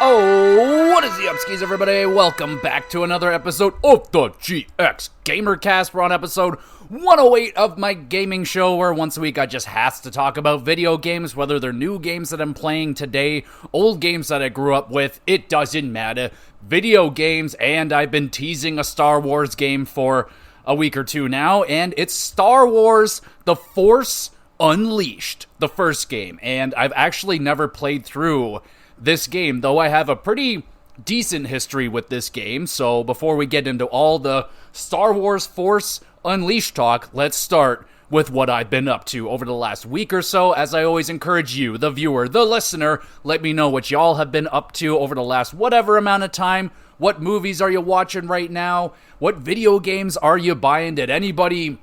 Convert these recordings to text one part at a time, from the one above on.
Oh, what is the upskis, everybody? Welcome back to another episode of the GXGamerCast. We're on episode 108 of my gaming show, where once a week I just has to talk about video games, whether they're new games that I'm playing today, old games that I grew up with, it doesn't matter. Video games, and I've been teasing a Star Wars game for a week or two now, and it's Star Wars The Force Unleashed, the first game, and I've actually never played through this game, though I have a pretty decent history with this game. So before we get into all the Star Wars Force Unleashed talk, let's start with what I've been up to over the last week or so. As I always encourage you, the viewer, the listener, let me know what y'all have been up to over the last whatever amount of time. What movies are you watching right now? What video games are you buying? Did any of the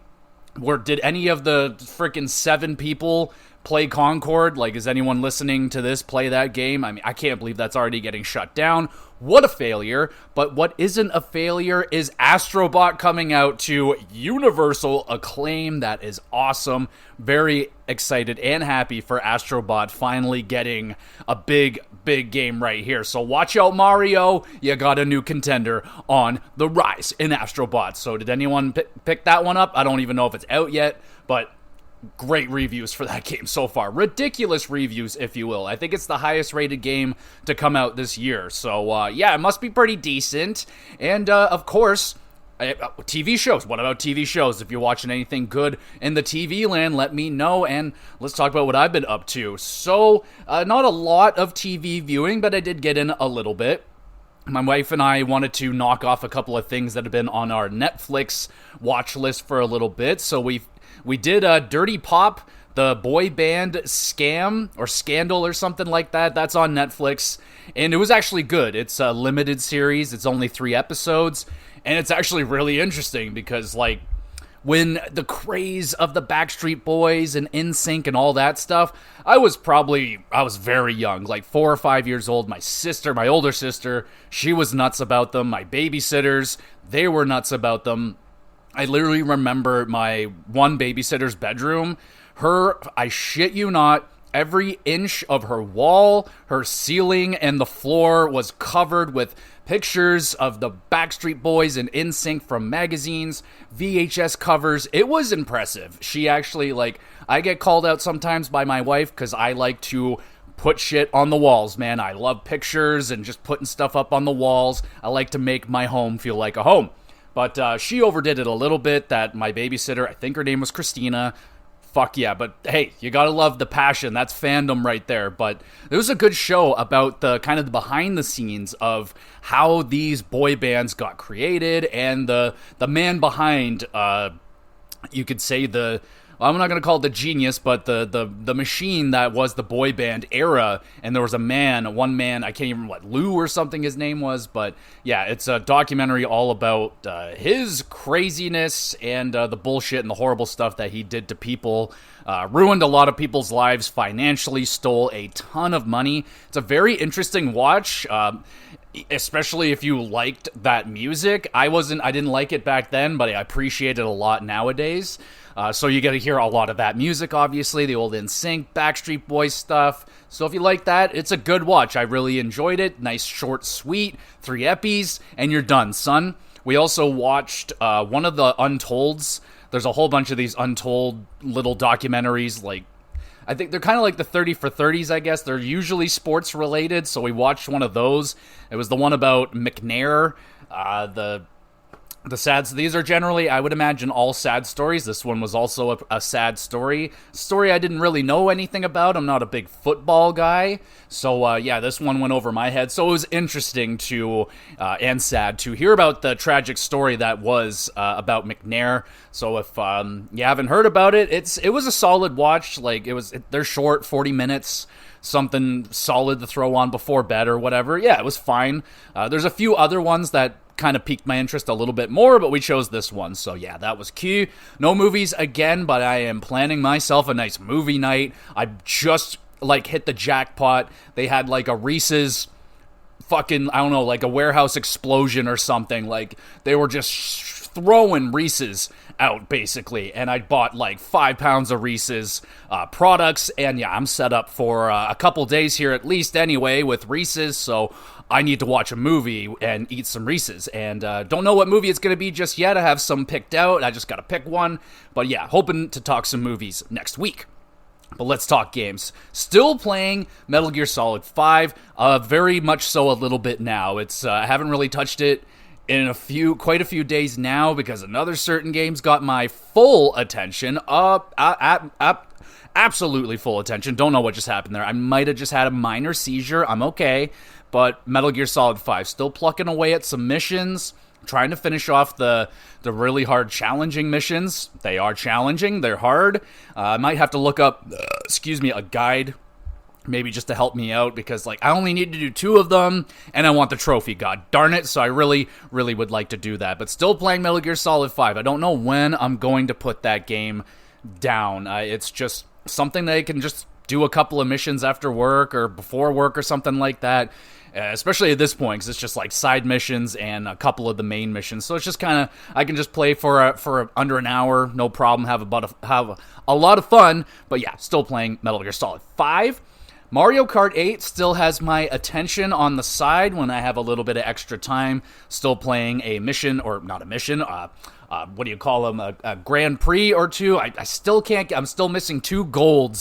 freaking 7 people play Concord? Like, is anyone listening to this play that game? I mean, I can't believe that's already getting shut down. What a failure. But what isn't a failure is Astro Bot coming out to universal acclaim. That is awesome. Very excited and happy for Astro Bot finally getting a big game right here. So watch out, Mario. You got a new contender on the rise in Astro Bot. So did anyone pick that one up? I don't even know if it's out yet, but great reviews for that game so far. Ridiculous reviews, if you will. I think it's the highest rated game to come out this year. So, yeah, it must be pretty decent. And, of course, TV shows. What about TV shows? If you're watching anything good in the TV land, let me know. And let's talk about what I've been up to. So, not a lot of TV viewing, but I did get in a little bit. My wife and I wanted to knock off a couple of things that have been on our Netflix watch list for a little bit. So we did Dirty Pop, the boy band scam or scandal or something like that. That's on Netflix, and it was actually good. It's a limited series. It's only 3 episodes, and it's actually really interesting because, like, when the craze of the Backstreet Boys and NSYNC and all that stuff, I was very young, like 4 or 5 years old. My older sister, she was nuts about them. My babysitters, they were nuts about them. I literally remember my one babysitter's bedroom. I shit you not, every inch of her wall, her ceiling, and the floor was covered with pictures of the Backstreet Boys and NSYNC from magazines, VHS covers. It was impressive. She actually, I get called out sometimes by my wife because I like to put shit on the walls, man. I love pictures and just putting stuff up on the walls. I like to make my home feel like a home. But she overdid it a little bit, that my babysitter, I think her name was Christina. Fuck yeah, but hey, you gotta love the passion. That's fandom right there. But it was a good show about the kind of the behind the scenes of how these boy bands got created and the man behind, you could say I'm not going to call it the genius, but the machine that was the boy band era. And there was one man, I can't even remember what, Lou or something his name was. But yeah, it's a documentary all about his craziness and the bullshit and the horrible stuff that he did to people. Ruined a lot of people's lives financially, stole a ton of money. It's a very interesting watch. Especially if you liked that music. I didn't like it back then, but I appreciate it a lot nowadays. So you get to hear a lot of that music, obviously, the old NSYNC, Backstreet Boys stuff. So if you like that, it's a good watch. I really enjoyed it. Nice, short, sweet, 3 epis, and you're done, son. We also watched one of the Untolds. There's a whole bunch of these Untold little documentaries, I think they're kind of like the 30 for 30s, I guess. They're usually sports related, so we watched one of those. It was the one about McNair, the sad. These are generally, I would imagine, all sad stories. This one was also a sad story. Story I didn't really know anything about. I'm not a big football guy. So, yeah, this one went over my head. So it was interesting and sad to hear about the tragic story that was about McNair. So if you haven't heard about it, it was a solid watch. They're short, 40 minutes. Something solid to throw on before bed or whatever. Yeah, it was fine. There's a few other ones that kind of piqued my interest a little bit more, but we chose this one. So yeah, that was cute. No movies again, but I am planning myself a nice movie night. I just hit the jackpot. They had a Reese's fucking, I don't know, a warehouse explosion or something. They were just throwing Reese's out, basically. And I bought like 5 pounds of Reese's products. And yeah, I'm set up for a couple days here at least anyway with Reese's. So I need to watch a movie and eat some Reese's. And don't know what movie it's going to be just yet. I have some picked out. I just got to pick one. But yeah, hoping to talk some movies next week. But let's talk games. Still playing Metal Gear Solid 5, very much so a little bit now. I haven't really touched it in quite a few days now because another certain game's got my full attention. Absolutely full attention. Don't know what just happened there. I might have just had a minor seizure. I'm okay. But Metal Gear Solid 5, still plucking away at some missions. Trying to finish off the really hard, challenging missions. They are challenging. They're hard. I might have to look up, a guide, maybe just to help me out, because I only need to do 2 of them, and I want the trophy, god darn it, so I really, really would like to do that. But still playing Metal Gear Solid 5. I don't know when I'm going to put that game down. It's just something that I can just do a couple of missions after work or before work or something like that. Especially at this point, because it's just side missions and a couple of the main missions. So it's just kind of, I can just play for under an hour, no problem, have a lot of fun. But yeah, still playing Metal Gear Solid 5. Mario Kart 8 still has my attention on the side when I have a little bit of extra time. Still playing a mission, or not a mission, what do you call them, a Grand Prix or 2. I still can't, I'm still missing 2 gold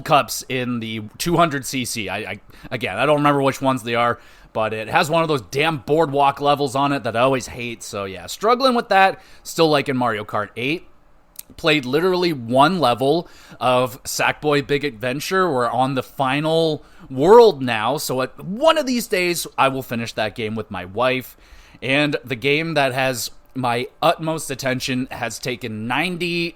cups in the 200cc. Again, I don't remember which ones they are, but it has one of those damn boardwalk levels on it that I always hate. So yeah, struggling with that. Still liking Mario Kart 8. Played literally 1 level of Sackboy Big Adventure. We're on the final world now, so at one of these days I will finish that game with my wife. And the game that has my utmost attention has taken 95%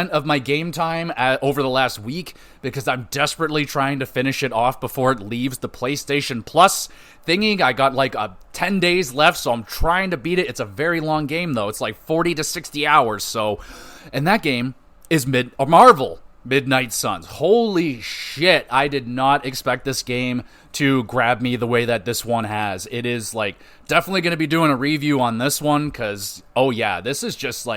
of my game time over the last week, because I'm desperately trying to finish it off before it leaves the PlayStation Plus thingy. I got 10 days left, so I'm trying to beat it. It's a very long game, though. It's 40 to 60 hours. So, and that game is Marvel Midnight Suns. Holy shit, I did not expect this game to grab me the way that this one has. It is definitely going to be doing a review on this one, because oh yeah, this is just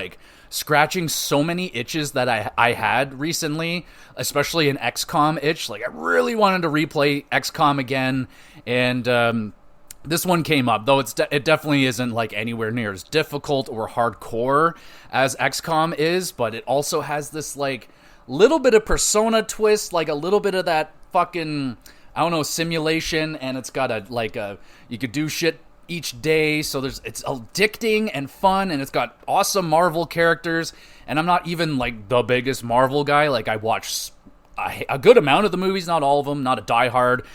scratching so many itches that I had recently, especially an XCOM itch. I really wanted to replay XCOM again, and this one came up, though it definitely isn't anywhere near as difficult or hardcore as XCOM is, but it also has this little bit of Persona twist, a little bit of that fucking, I don't know, simulation, and it's got you could do shit each day, so it's addicting and fun, and it's got awesome Marvel characters. And I'm not even the biggest Marvel guy. I watch a good amount of the movies, not all of them, not a diehard.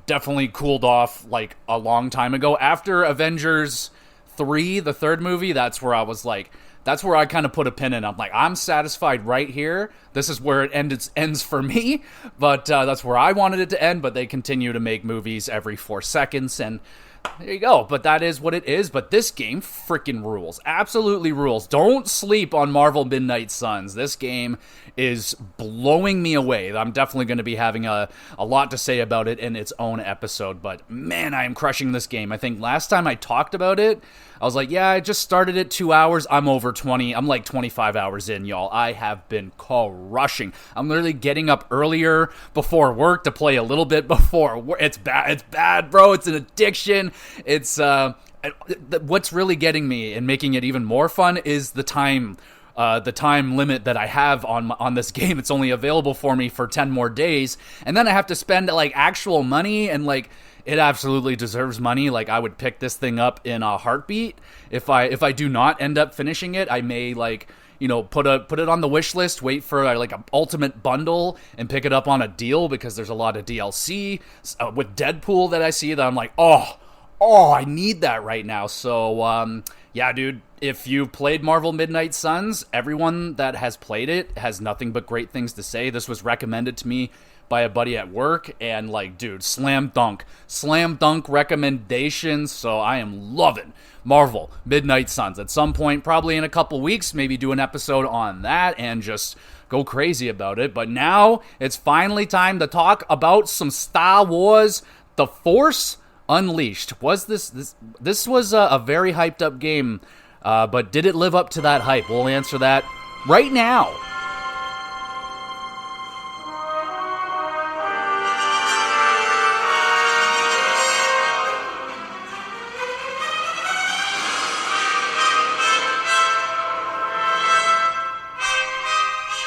Definitely cooled off a long time ago. After Avengers 3, the 3rd movie, that's where I was that's where I kind of put a pin in. I'm satisfied right here. This is where it ends for me. But that's where I wanted it to end. But they continue to make movies every 4 seconds. And there you go. But that is what it is. But this game freaking rules. Absolutely rules. Don't sleep on Marvel Midnight Suns. This game is blowing me away. I'm definitely going to be having a lot to say about it in its own episode. But man, I am crushing this game. I think last time I talked about it, I was yeah, I just started it 2 hours. I'm over 20. I'm 25 hours in, y'all. I have been crushing. I'm literally getting up earlier before work to play a little bit before work. It's bad. It's bad, bro. It's an addiction. It's what's really getting me and making it even more fun is the time limit that I have on this game. It's only available for me for 10 more days, and then I have to spend actual money, and it absolutely deserves money. I would pick this thing up in a heartbeat. If I do not end up finishing it, I may put it on the wish list, wait for an ultimate bundle and pick it up on a deal, because there's a lot of DLC with Deadpool that I see that I'm I need that right now. So yeah, dude, if you've played Marvel Midnight Suns, everyone that has played it has nothing but great things to say. This was recommended to me by a buddy at work, and dude, slam dunk recommendations. So I am loving Marvel Midnight Suns. At some point, probably in a couple weeks, maybe do an episode on that and just go crazy about it. But now it's finally time to talk about some Star Wars: The Force Unleashed. Was this was a very hyped up game, but did it live up to that hype? We'll answer that right now.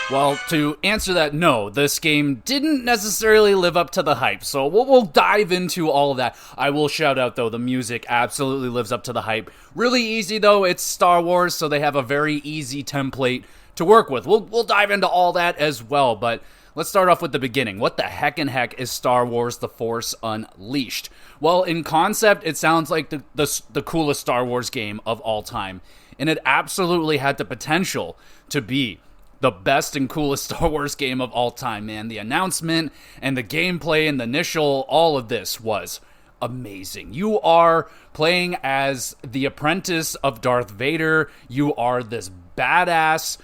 Well, to answer that, no, this game didn't necessarily live up to the hype, so we'll dive into all of that. I will shout out, though, the music absolutely lives up to the hype. Really easy, though, it's Star Wars, so they have a very easy template to work with. We'll dive into all that as well, but let's start off with the beginning. What the heck is Star Wars The Force Unleashed? Well, in concept, it sounds like the coolest Star Wars game of all time, and it absolutely had the potential to be the best and coolest Star Wars game of all time, man. The announcement and the gameplay and the initial, all of this was amazing. You are playing as the apprentice of Darth Vader. You are this badass,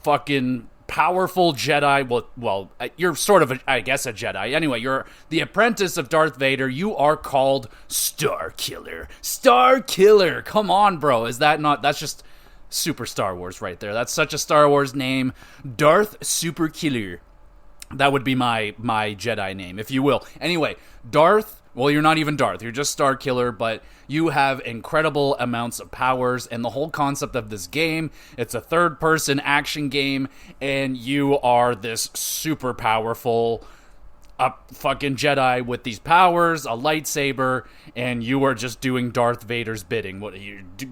fucking powerful Jedi. Well, you're sort of, I guess, a Jedi. Anyway, you're the apprentice of Darth Vader. You are called Starkiller. Starkiller! Come on, bro. Is that not, that's just super Star Wars right there. That's such a Star Wars name. Darth Superkiller. That would be my Jedi name, if you will. Anyway, Darth, well, you're not even Darth. You're just Starkiller, but you have incredible amounts of powers, and the whole concept of this game, it's a third-person action game, and you are this super powerful fucking Jedi with these powers, a lightsaber, and you are just doing Darth Vader's bidding.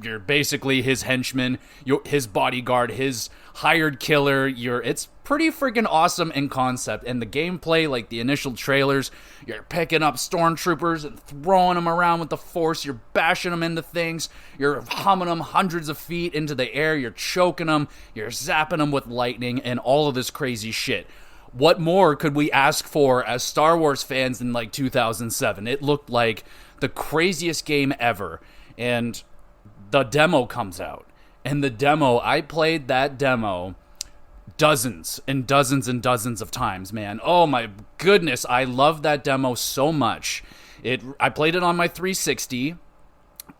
You're basically his henchman, his bodyguard, his hired killer. It's pretty freaking awesome in concept, and the gameplay, like the initial trailers, you're picking up stormtroopers and throwing them around with the Force. You're bashing them into things. You're humming them hundreds of feet into the air. You're choking them. You're zapping them with lightning and all of this crazy shit. What more could we ask for as Star Wars fans in like 2007? It looked like the craziest game ever. And the demo comes out. And the demo, I played that demo dozens and dozens and dozens of times, man. Oh my goodness, I love that demo so much. I played it on my 360.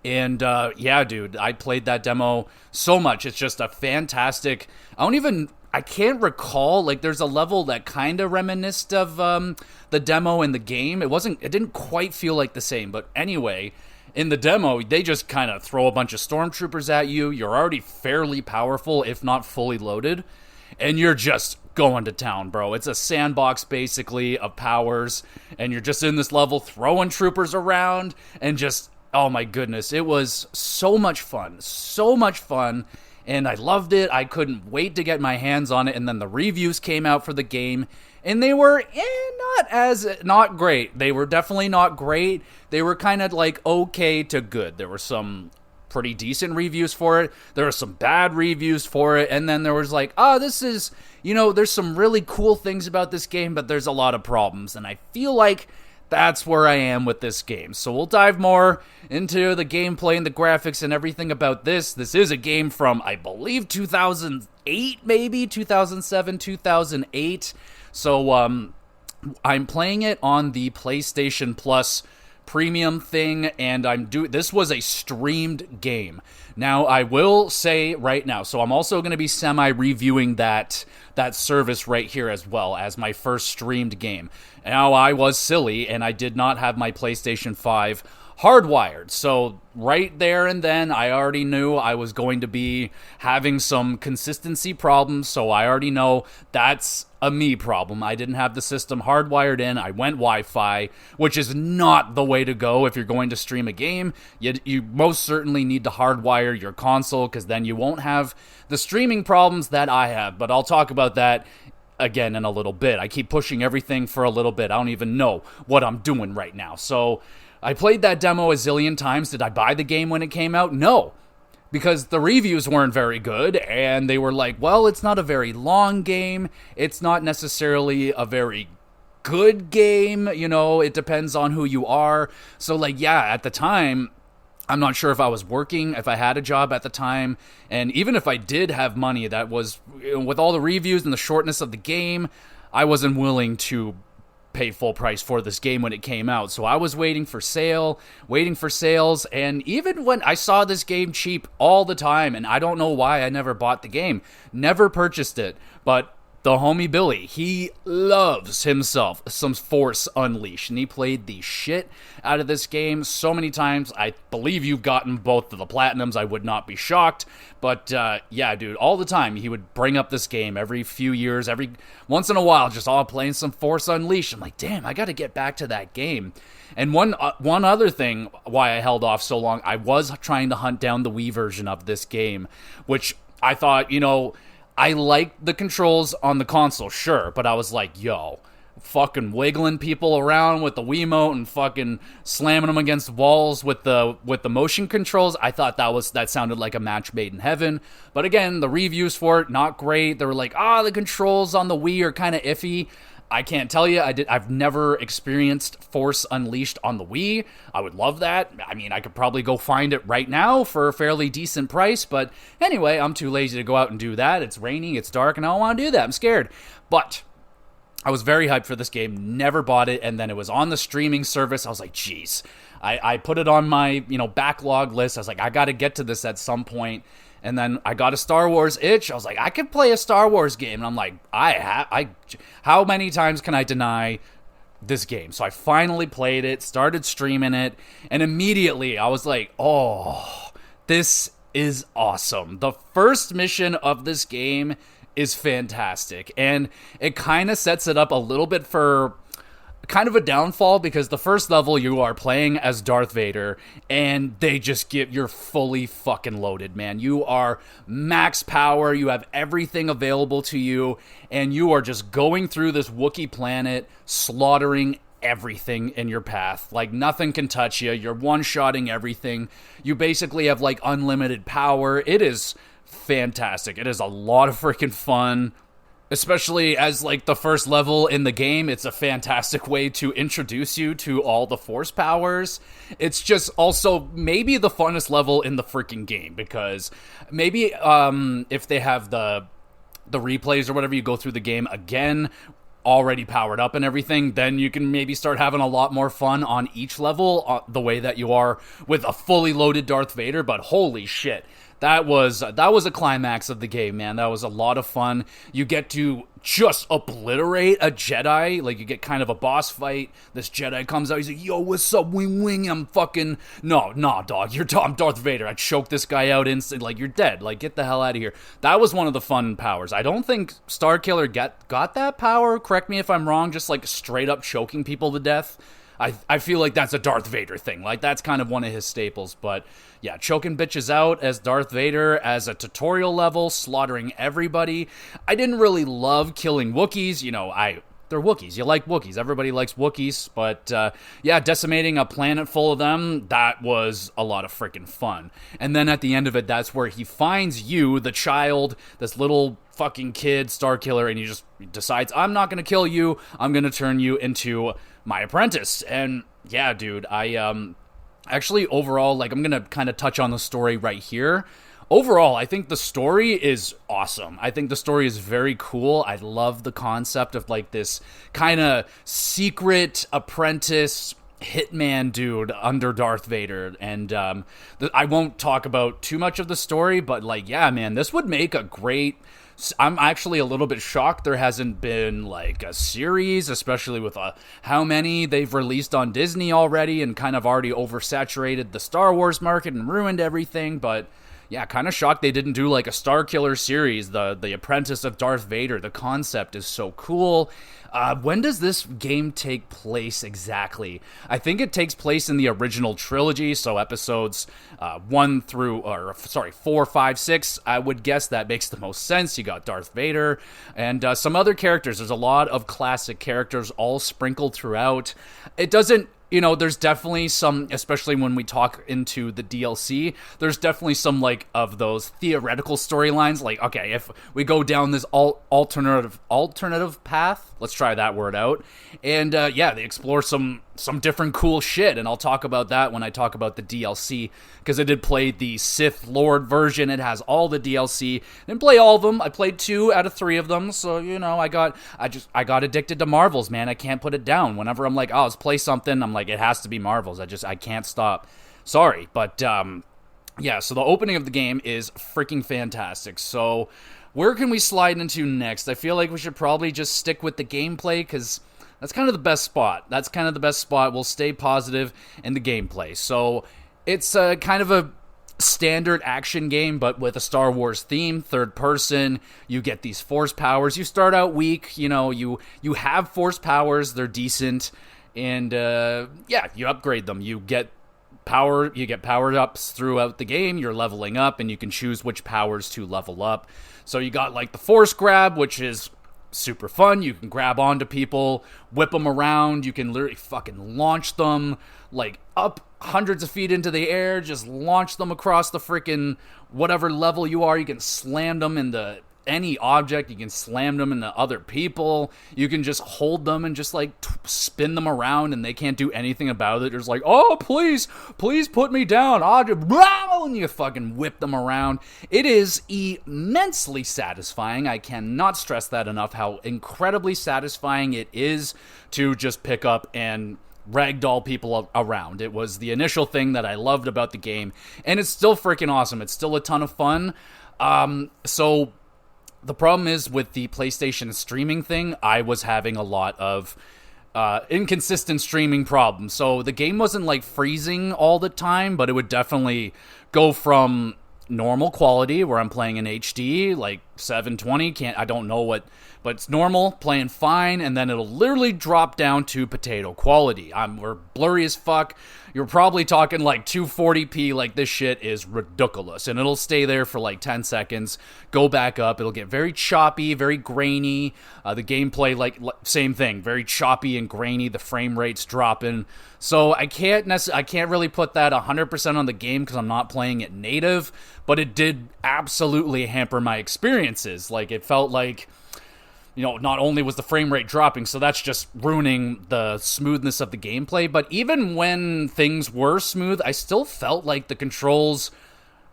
And yeah, dude, I played that demo so much. It's just a fantastic, I can't recall, like, there's a level that kind of reminisced of the demo in the game. It didn't quite feel like the same, but anyway, in the demo, they just kind of throw a bunch of stormtroopers at you. You're already fairly powerful, if not fully loaded, and you're just going to town, bro. It's a sandbox, basically, of powers, and you're just in this level throwing troopers around, and just, oh my goodness, it was so much fun, and I loved it. I couldn't wait to get my hands on it, and then the reviews came out for the game, and they were not great. They were definitely not great. They were kind of like okay to good. There were some pretty decent reviews for it. There were some bad reviews for it, and then there was like, this is, there's some really cool things about this game, but there's a lot of problems, and I feel like that's where I am with this game. So we'll dive more into the gameplay and the graphics and everything about this. This is a game from, I believe, 2008, maybe 2007, 2008. So I'm playing it on the PlayStation Plus premium thing, and this was a streamed game. Now, I will say right now, so I'm also going to be semi-reviewing that service right here as well as my first streamed game. Now, I was silly, and I did not have my PlayStation 5 hardwired. So right there and then, I already knew I was going to be having some consistency problems, so I already know that's a me problem. I didn't have the system hardwired in. I went Wi-Fi, which is not the way to go if you're going to stream a game. You most certainly need to hardwire your console, because then you won't have the streaming problems that I have, but I'll talk about that again in a little bit. I keep pushing everything for a little bit. I don't even know what I'm doing right now. So I played that demo a zillion times. Did I buy the game when it came out? No, because the reviews weren't very good, and they were like, well, it's not a very long game. It's not necessarily a very good game. It depends on who you are. So, like, yeah, at the time, I'm not sure if I was working, if I had a job at the time, and even if I did have money, that was, with all the reviews and the shortness of the game, I wasn't willing to pay full price for this game when it came out. So I was waiting for sales, and even when I saw this game cheap all the time, and I don't know why I never bought the game, never purchased it, but the homie Billy, he loves himself some Force Unleashed, and he played the shit out of this game so many times. I believe you've gotten both of the platinums. I would not be shocked. But yeah, dude, all the time he would bring up this game every few years, every once in a while, just all playing some Force Unleashed. I'm like, damn, I got to get back to that game. And one other thing why I held off so long, I was trying to hunt down the Wii version of this game, which I thought, I like the controls on the console, sure, but I was like, yo, fucking wiggling people around with the Wiimote and fucking slamming them against walls with the motion controls. I thought that sounded like a match made in heaven. But again, the reviews for it, not great. They were like, the controls on the Wii are kind of iffy. I can't tell you. I've never experienced Force Unleashed on the Wii. I would love that. I mean, I could probably go find it right now for a fairly decent price. But anyway, I'm too lazy to go out and do that. It's raining, it's dark, and I don't want to do that. I'm scared. But I was very hyped for this game. Never bought it. And then it was on the streaming service. I was like, geez. I put it on my backlog list. I was like, I got to get to this at some point. And then I got a Star Wars itch. I was like, I could play a Star Wars game. And I'm like, how many times can I deny this game? So I finally played it, started streaming it, and immediately I was like, oh, this is awesome. The first mission of this game is fantastic. And it kind of sets it up a little bit for kind of a downfall, because the first level you are playing as Darth Vader and they just you're fully fucking loaded, man. You are max power, you have everything available to you, and you are just going through this Wookiee planet, slaughtering everything in your path. Like, nothing can touch you. You're one-shotting everything. You basically have like unlimited power. It is fantastic. It is a lot of freaking fun. Especially as, like, the first level in the game, it's a fantastic way to introduce you to all the Force powers. It's just also maybe the funnest level in the freaking game, because maybe if they have the replays or whatever, you go through the game again, already powered up and everything, then you can maybe start having a lot more fun on each level the way that you are with a fully loaded Darth Vader. But holy shit. That was a climax of the game, man. That was a lot of fun. You get to just obliterate a Jedi. Like, you get kind of a boss fight. This Jedi comes out. He's like, yo, what's up, wing wing? I'm fucking... No, dog. I'm Darth Vader. I choked this guy out instantly. Like, you're dead. Like, get the hell out of here. That was one of the fun powers. I don't think Starkiller got that power. Correct me if I'm wrong. Just, like, straight up choking people to death. I feel like that's a Darth Vader thing. Like, that's kind of one of his staples. But yeah, choking bitches out as Darth Vader as a tutorial level, slaughtering everybody. I didn't really love killing Wookiees. They're Wookiees. You like Wookiees. Everybody likes Wookiees. But yeah, decimating a planet full of them, that was a lot of freaking fun. And then at the end of it, that's where he finds you, the child, this little fucking kid, Starkiller, and he just decides, I'm not going to kill you. I'm going to turn you into my apprentice. And yeah, dude, I actually overall, like, I'm going to kind of touch on the story right here. Overall, I think the story is awesome. I think the story is very cool. I love the concept of, like, this kind of secret apprentice hitman dude under Darth Vader. And I won't talk about too much of the story, but, like, yeah, man, this would make a great... I'm actually a little bit shocked there hasn't been, like, a series, especially with how many they've released on Disney already and kind of already oversaturated the Star Wars market and ruined everything. But yeah, kind of shocked they didn't do, like, a Starkiller series, the Apprentice of Darth Vader. The concept is so cool. When does this game take place exactly? I think it takes place in the original trilogy, so episodes 4, 5, 6. I would guess that makes the most sense. You got Darth Vader and some other characters. There's a lot of classic characters all sprinkled throughout. It doesn't... there's definitely some, especially when we talk into the DLC, there's definitely some, like, of those theoretical storylines. Like, okay, if we go down this alternative path, let's try that word out. And, yeah, they explore some some different cool shit, and I'll talk about that when I talk about the DLC, because I did play the Sith Lord version. It has all the DLC. Didn't play all of them. I played 2 out of 3 of them, so, you know, I got addicted to Marvels, man. I can't put it down. Whenever I'm like, oh, let's play something, I'm like, it has to be Marvels. I can't stop. Sorry, but, yeah, so the opening of the game is freaking fantastic. So, where can we slide into next? I feel like we should probably just stick with the gameplay, because that's kind of the best spot. We'll stay positive in the gameplay. So, it's kind of a standard action game, but with a Star Wars theme, third person. You get these force powers. You start out weak, you know, you have force powers, they're decent, and, yeah, you upgrade them. You get power-ups throughout the game. You're leveling up, and you can choose which powers to level up. So you got, like, the force grab, which is super fun. You can grab onto people, whip them around. You can literally fucking launch them, like, up hundreds of feet into the air. Just launch them across the freaking whatever level you are. You can slam them into any object. You can slam them into other people. You can just hold them and just, like, spin them around, and they can't do anything about it. There's like, oh, please put me down. And you fucking whip them around. It is immensely satisfying. I cannot stress that enough, how incredibly satisfying it is to just pick up and ragdoll people around. It was the initial thing that I loved about the game, and it's still freaking awesome. It's still a ton of fun. So the problem is with the PlayStation streaming thing, I was having a lot of inconsistent streaming problems. So the game wasn't like freezing all the time, but it would definitely go from normal quality where I'm playing in HD, like 720, I don't know what, but it's normal, playing fine, and then it'll literally drop down to potato quality. We're blurry as fuck. You're probably talking like 240p, like this shit is ridiculous, and it'll stay there for like 10 seconds, go back up, it'll get very choppy, very grainy, the gameplay, like, same thing, very choppy and grainy, the frame rate's dropping, so I can't really put that 100% on the game because I'm not playing it native, but it did absolutely hamper my experiences. Like, it felt like, you know, not only was the frame rate dropping, so that's just ruining the smoothness of the gameplay, but even when things were smooth, I still felt like the controls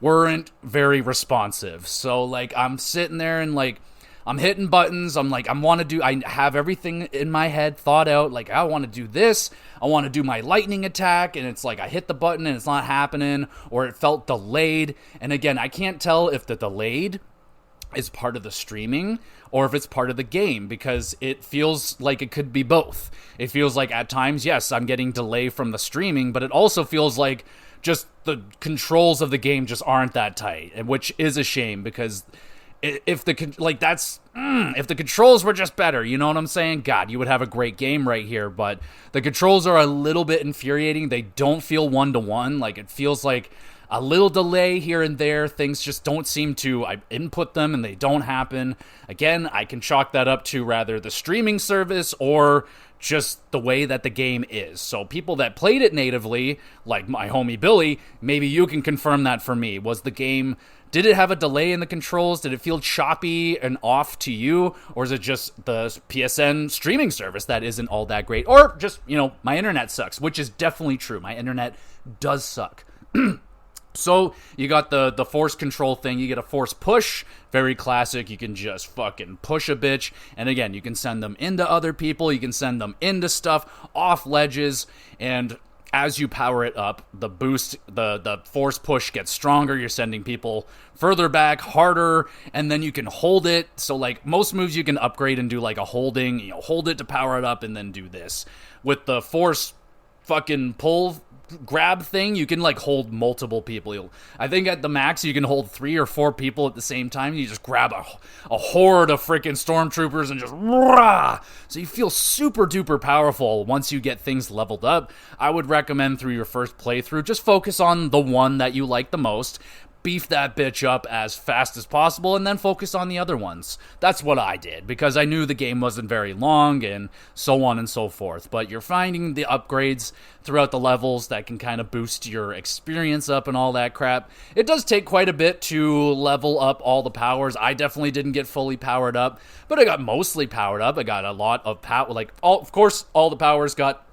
weren't very responsive. So, like, I'm sitting there and, like, I'm hitting buttons, I have everything in my head thought out, like, I want to do this, I want to do my lightning attack, and it's like, I hit the button and it's not happening, or it felt delayed, and again, I can't tell if the delayed is part of the streaming or if it's part of the game, because it feels like it could be both. It feels like at times, yes, I'm getting delay from the streaming, but it also feels like just the controls of the game just aren't that tight, which is a shame, because if the controls were just better, you know what I'm saying? God, you would have a great game right here, but the controls are a little bit infuriating. They don't feel one-to-one. Like, it feels like a little delay here and there. Things just don't seem to, I input them and they don't happen. Again, I can chalk that up to rather the streaming service or just the way that the game is. So people that played it natively, like my homie Billy, maybe you can confirm that for me. Did it have a delay in the controls? Did it feel choppy and off to you? Or is it just the PSN streaming service that isn't all that great? Or just, you know, my internet sucks, which is definitely true. My internet does suck. So, you got the force control thing, you get a force push, very classic, you can just fucking push a bitch, and again, you can send them into other people, you can send them into stuff, off ledges, and as you power it up, the boost, the force push gets stronger, you're sending people further back, harder, and then you can hold it, so like, most moves you can upgrade and do like a holding, you know, hold it to power it up, and then do this. With the force fucking pull grab thing, you can like hold multiple people. I think at the max you can hold 3 or 4 people at the same time. You just grab a horde of freaking stormtroopers and just rah! So you feel super duper powerful once you get things leveled up. I would recommend through your first playthrough, just focus on the one that you like the most, beef that bitch up as fast as possible, and then focus on the other ones. That's what I did, because I knew the game wasn't very long, and so on and so forth. But you're finding the upgrades throughout the levels that can kind of boost your experience up and all that crap. It does take quite a bit to level up all the powers. I definitely didn't get fully powered up, but I got mostly powered up. I got a lot of power, like, of course, all the powers got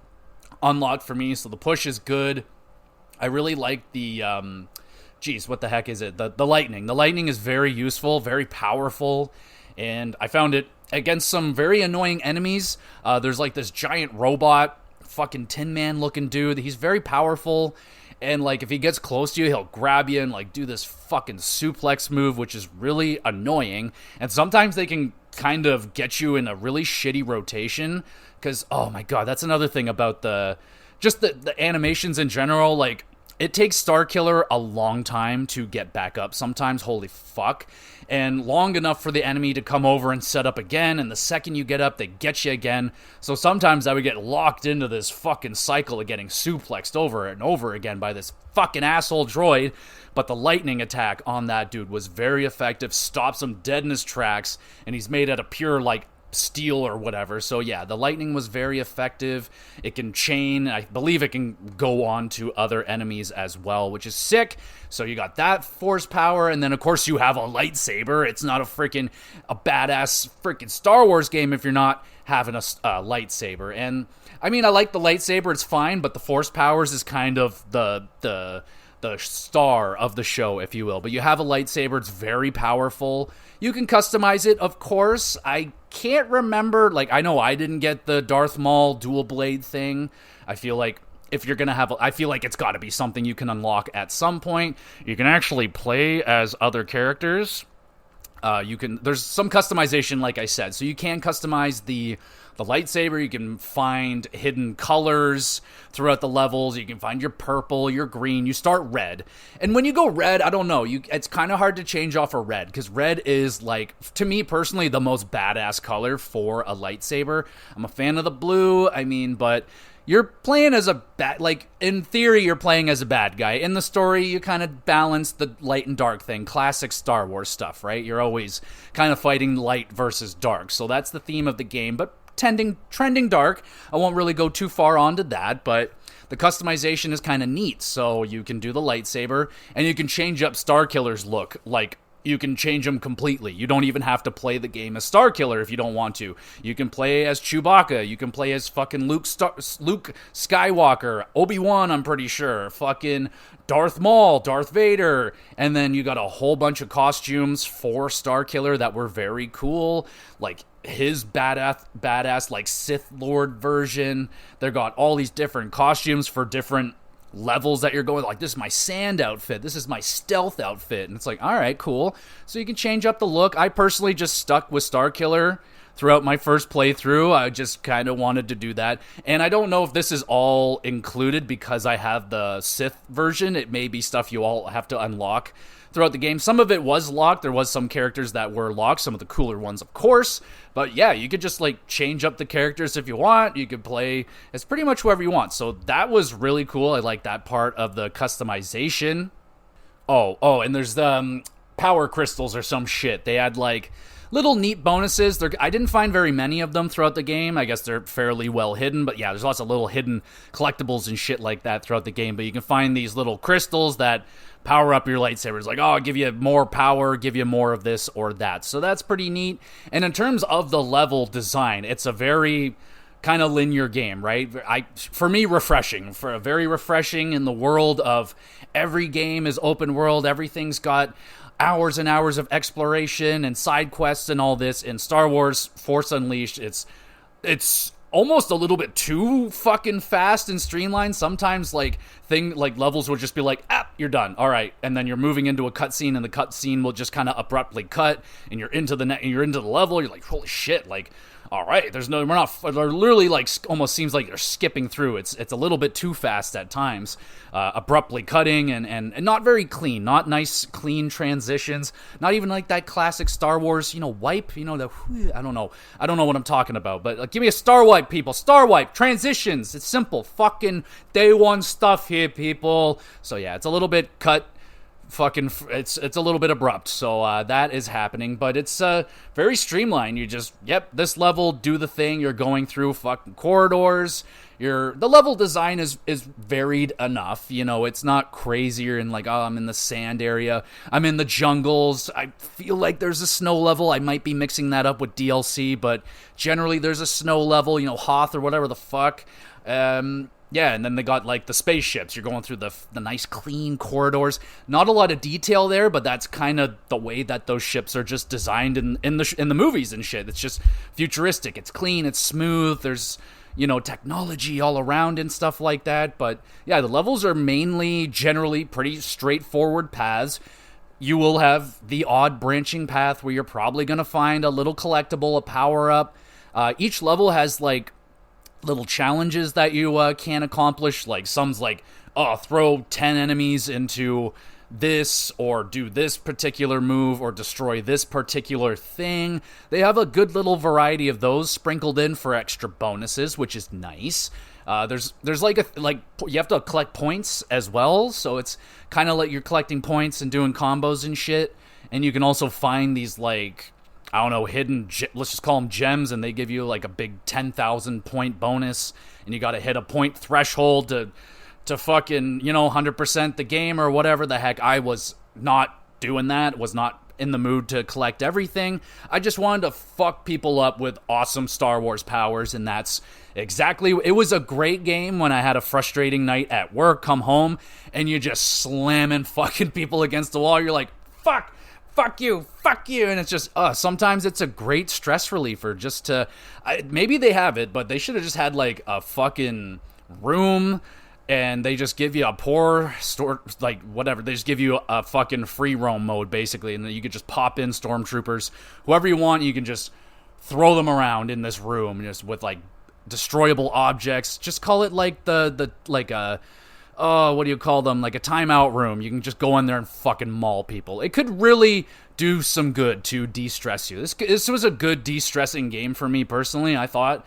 unlocked for me, so the push is good. I really like the, what the heck is it? The lightning. The lightning is very useful, very powerful, and I found it against some very annoying enemies. There's like this giant robot, fucking Tin Man looking dude. He's very powerful, and like if he gets close to you, he'll grab you and like do this fucking suplex move, which is really annoying. And sometimes they can kind of get you in a really shitty rotation, because oh my god, that's another thing about the animations in general. Like, it takes Starkiller a long time to get back up sometimes, holy fuck, and long enough for the enemy to come over and set up again, and the second you get up, they get you again. So sometimes I would get locked into this fucking cycle of getting suplexed over and over again by this fucking asshole droid, but the lightning attack on that dude was very effective, stops him dead in his tracks, and he's made out of pure, like, steel or whatever. So yeah, the lightning was very effective. It can chain. I believe it can go on to other enemies as well, which is sick. So you got that force power, and then of course you have a lightsaber. It's not a badass freaking Star Wars game if you're not having a lightsaber. And I mean, I like the lightsaber, it's fine, but the force powers is kind of the star of the show, if you will. But you have a lightsaber, it's very powerful. You can customize it, of course. I can't remember, like, I know I didn't get the Darth Maul dual blade thing. I feel like if you're gonna have, I feel like it's gotta be something you can unlock at some point. You can actually play as other characters. There's some customization, like I said, so you can customize the lightsaber. You can find hidden colors throughout the levels. You can find your purple, your green. You start red, and when you go red, I don't know, it's kind of hard to change off a red, because red is, like, to me personally, the most badass color for a lightsaber. I'm a fan of the blue, I mean, but you're playing as a bad, like, in theory, you're playing as a bad guy. In the story, you kind of balance the light and dark thing. Classic Star Wars stuff, right? You're always kind of fighting light versus dark. So that's the theme of the game, but trending dark. I won't really go too far onto that, but the customization is kind of neat. So you can do the lightsaber, and you can change up Starkiller's look, like, you can change them completely. You don't even have to play the game as Starkiller if you don't want to. You can play as Chewbacca. You can play as fucking Luke Skywalker. Obi-Wan, I'm pretty sure. Fucking Darth Maul, Darth Vader. And then you got a whole bunch of costumes for Starkiller that were very cool. Like his badass like Sith Lord version. They got all these different costumes for different levels that you're going, like, this is my sand outfit, this is my stealth outfit, and it's like, all right, cool. So you can change up the look. I personally just stuck with Starkiller throughout my first playthrough. I just kind of wanted to do that, and I don't know if this is all included because I have the Sith version. It may be stuff you all have to unlock throughout the game. Some of it was locked. There was some characters that were locked, some of the cooler ones, of course. But yeah, you could just, like, change up the characters if you want. You could play as pretty much whoever you want. So that was really cool. I like that part of the customization. Oh, and there's the power crystals or some shit. They had, like, little neat bonuses. I didn't find very many of them throughout the game. I guess they're fairly well hidden, but yeah, there's lots of little hidden collectibles and shit like that throughout the game. But you can find these little crystals that power up your lightsabers. Like, oh, give you more power, give you more of this or that. So that's pretty neat. And in terms of the level design, it's a very kind of linear game, right? For me, refreshing. Very refreshing in the world of every game is open world. Everything's got hours and hours of exploration and side quests and all this. In Star Wars Force Unleashed, it's almost a little bit too fucking fast and streamlined. Sometimes like levels will just be like, you're done, all right, and then you're moving into a cutscene, and the cutscene will just kind of abruptly cut, and you're into the level. You're like, holy shit, like, all right, they're literally, like, almost seems like you're skipping through. It's a little bit too fast at times, abruptly cutting and not very clean, not nice clean transitions, not even like that classic Star Wars, wipe, I don't know what I'm talking about, but give me a Star Wipe, people. Star Wipe transitions. It's simple, fucking day one stuff here, people. So yeah, it's a little bit cut. It's a little bit abrupt, so that is happening, but it's very streamlined. You just, this level, do the thing. You're going through fucking corridors. The level design is varied enough. It's not crazier and like, oh, I'm in the sand area, I'm in the jungles. I feel like there's a snow level. I might be mixing that up with DLC, but generally there's a snow level, Hoth or whatever the fuck. Yeah, and then they got like the spaceships. You're going through the nice clean corridors. Not a lot of detail there, but that's kind of the way that those ships are just designed in the movies and shit. It's just futuristic. It's clean. It's smooth. There's technology all around and stuff like that. But yeah, the levels are mainly generally pretty straightforward paths. You will have the odd branching path where you're probably going to find a little collectible, a power up. Each level has like little challenges that you can accomplish. Like some's like, throw 10 enemies into this, or do this particular move, or destroy this particular thing. They have a good little variety of those sprinkled in for extra bonuses, which is nice. There's like you have to collect points as well, so it's kind of like you're collecting points and doing combos and shit. And you can also find these like, I don't know, hidden, let's just call them gems, and they give you like a big 10,000 point bonus, and you got to hit a point threshold to fucking 100% the game or whatever the heck. I was not doing that. Was not in the mood to collect everything. I just wanted to fuck people up with awesome Star Wars powers, and that's exactly. It was a great game when I had a frustrating night at work, come home, and you're just slamming fucking people against the wall. You're like, fuck you, and it's just, sometimes it's a great stress reliever just to, maybe they have it, but they should have just had like a fucking room, and they just give you a poor store, like whatever, they just give you a fucking free roam mode basically, and then you could just pop in stormtroopers, whoever you want, you can just throw them around in this room, just with like destroyable objects. Just call it like what do you call them? Like a timeout room. You can just go in there and fucking maul people. It could really do some good to de-stress you. This was a good de-stressing game for me personally, I thought,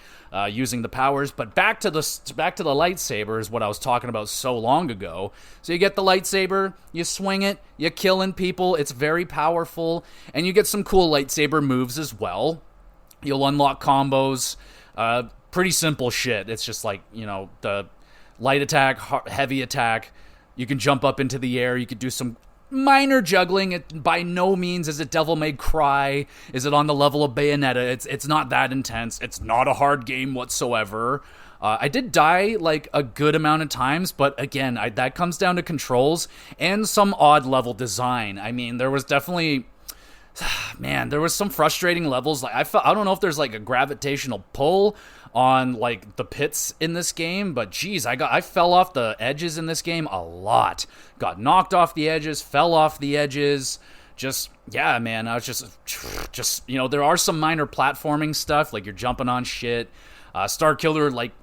using the powers. But back to the lightsaber is what I was talking about so long ago. So you get the lightsaber, you swing it, you're killing people. It's very powerful, and you get some cool lightsaber moves as well. You'll unlock combos. Pretty simple shit. It's just like, the light attack, heavy attack. You can jump up into the air. You could do some minor juggling. It by no means is it Devil May Cry. Is it on the level of Bayonetta? It's not that intense. It's not a hard game whatsoever. I did die like a good amount of times, but again, that comes down to controls and some odd level design. I mean, there was definitely, there was some frustrating levels. Like I don't know if there's like a gravitational pull on like the pits in this game, but geez, I fell off the edges in this game a lot. Got knocked off the edges, fell off the edges. Just, yeah, man, I was just there are some minor platforming stuff, like you're jumping on shit. Starkiller, like,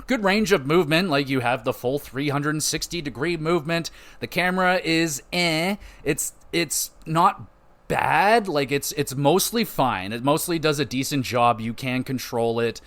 good range of movement, like you have the full 360 degree movement. The camera is it's not bad, like it's mostly fine. It mostly does a decent job. You can control it.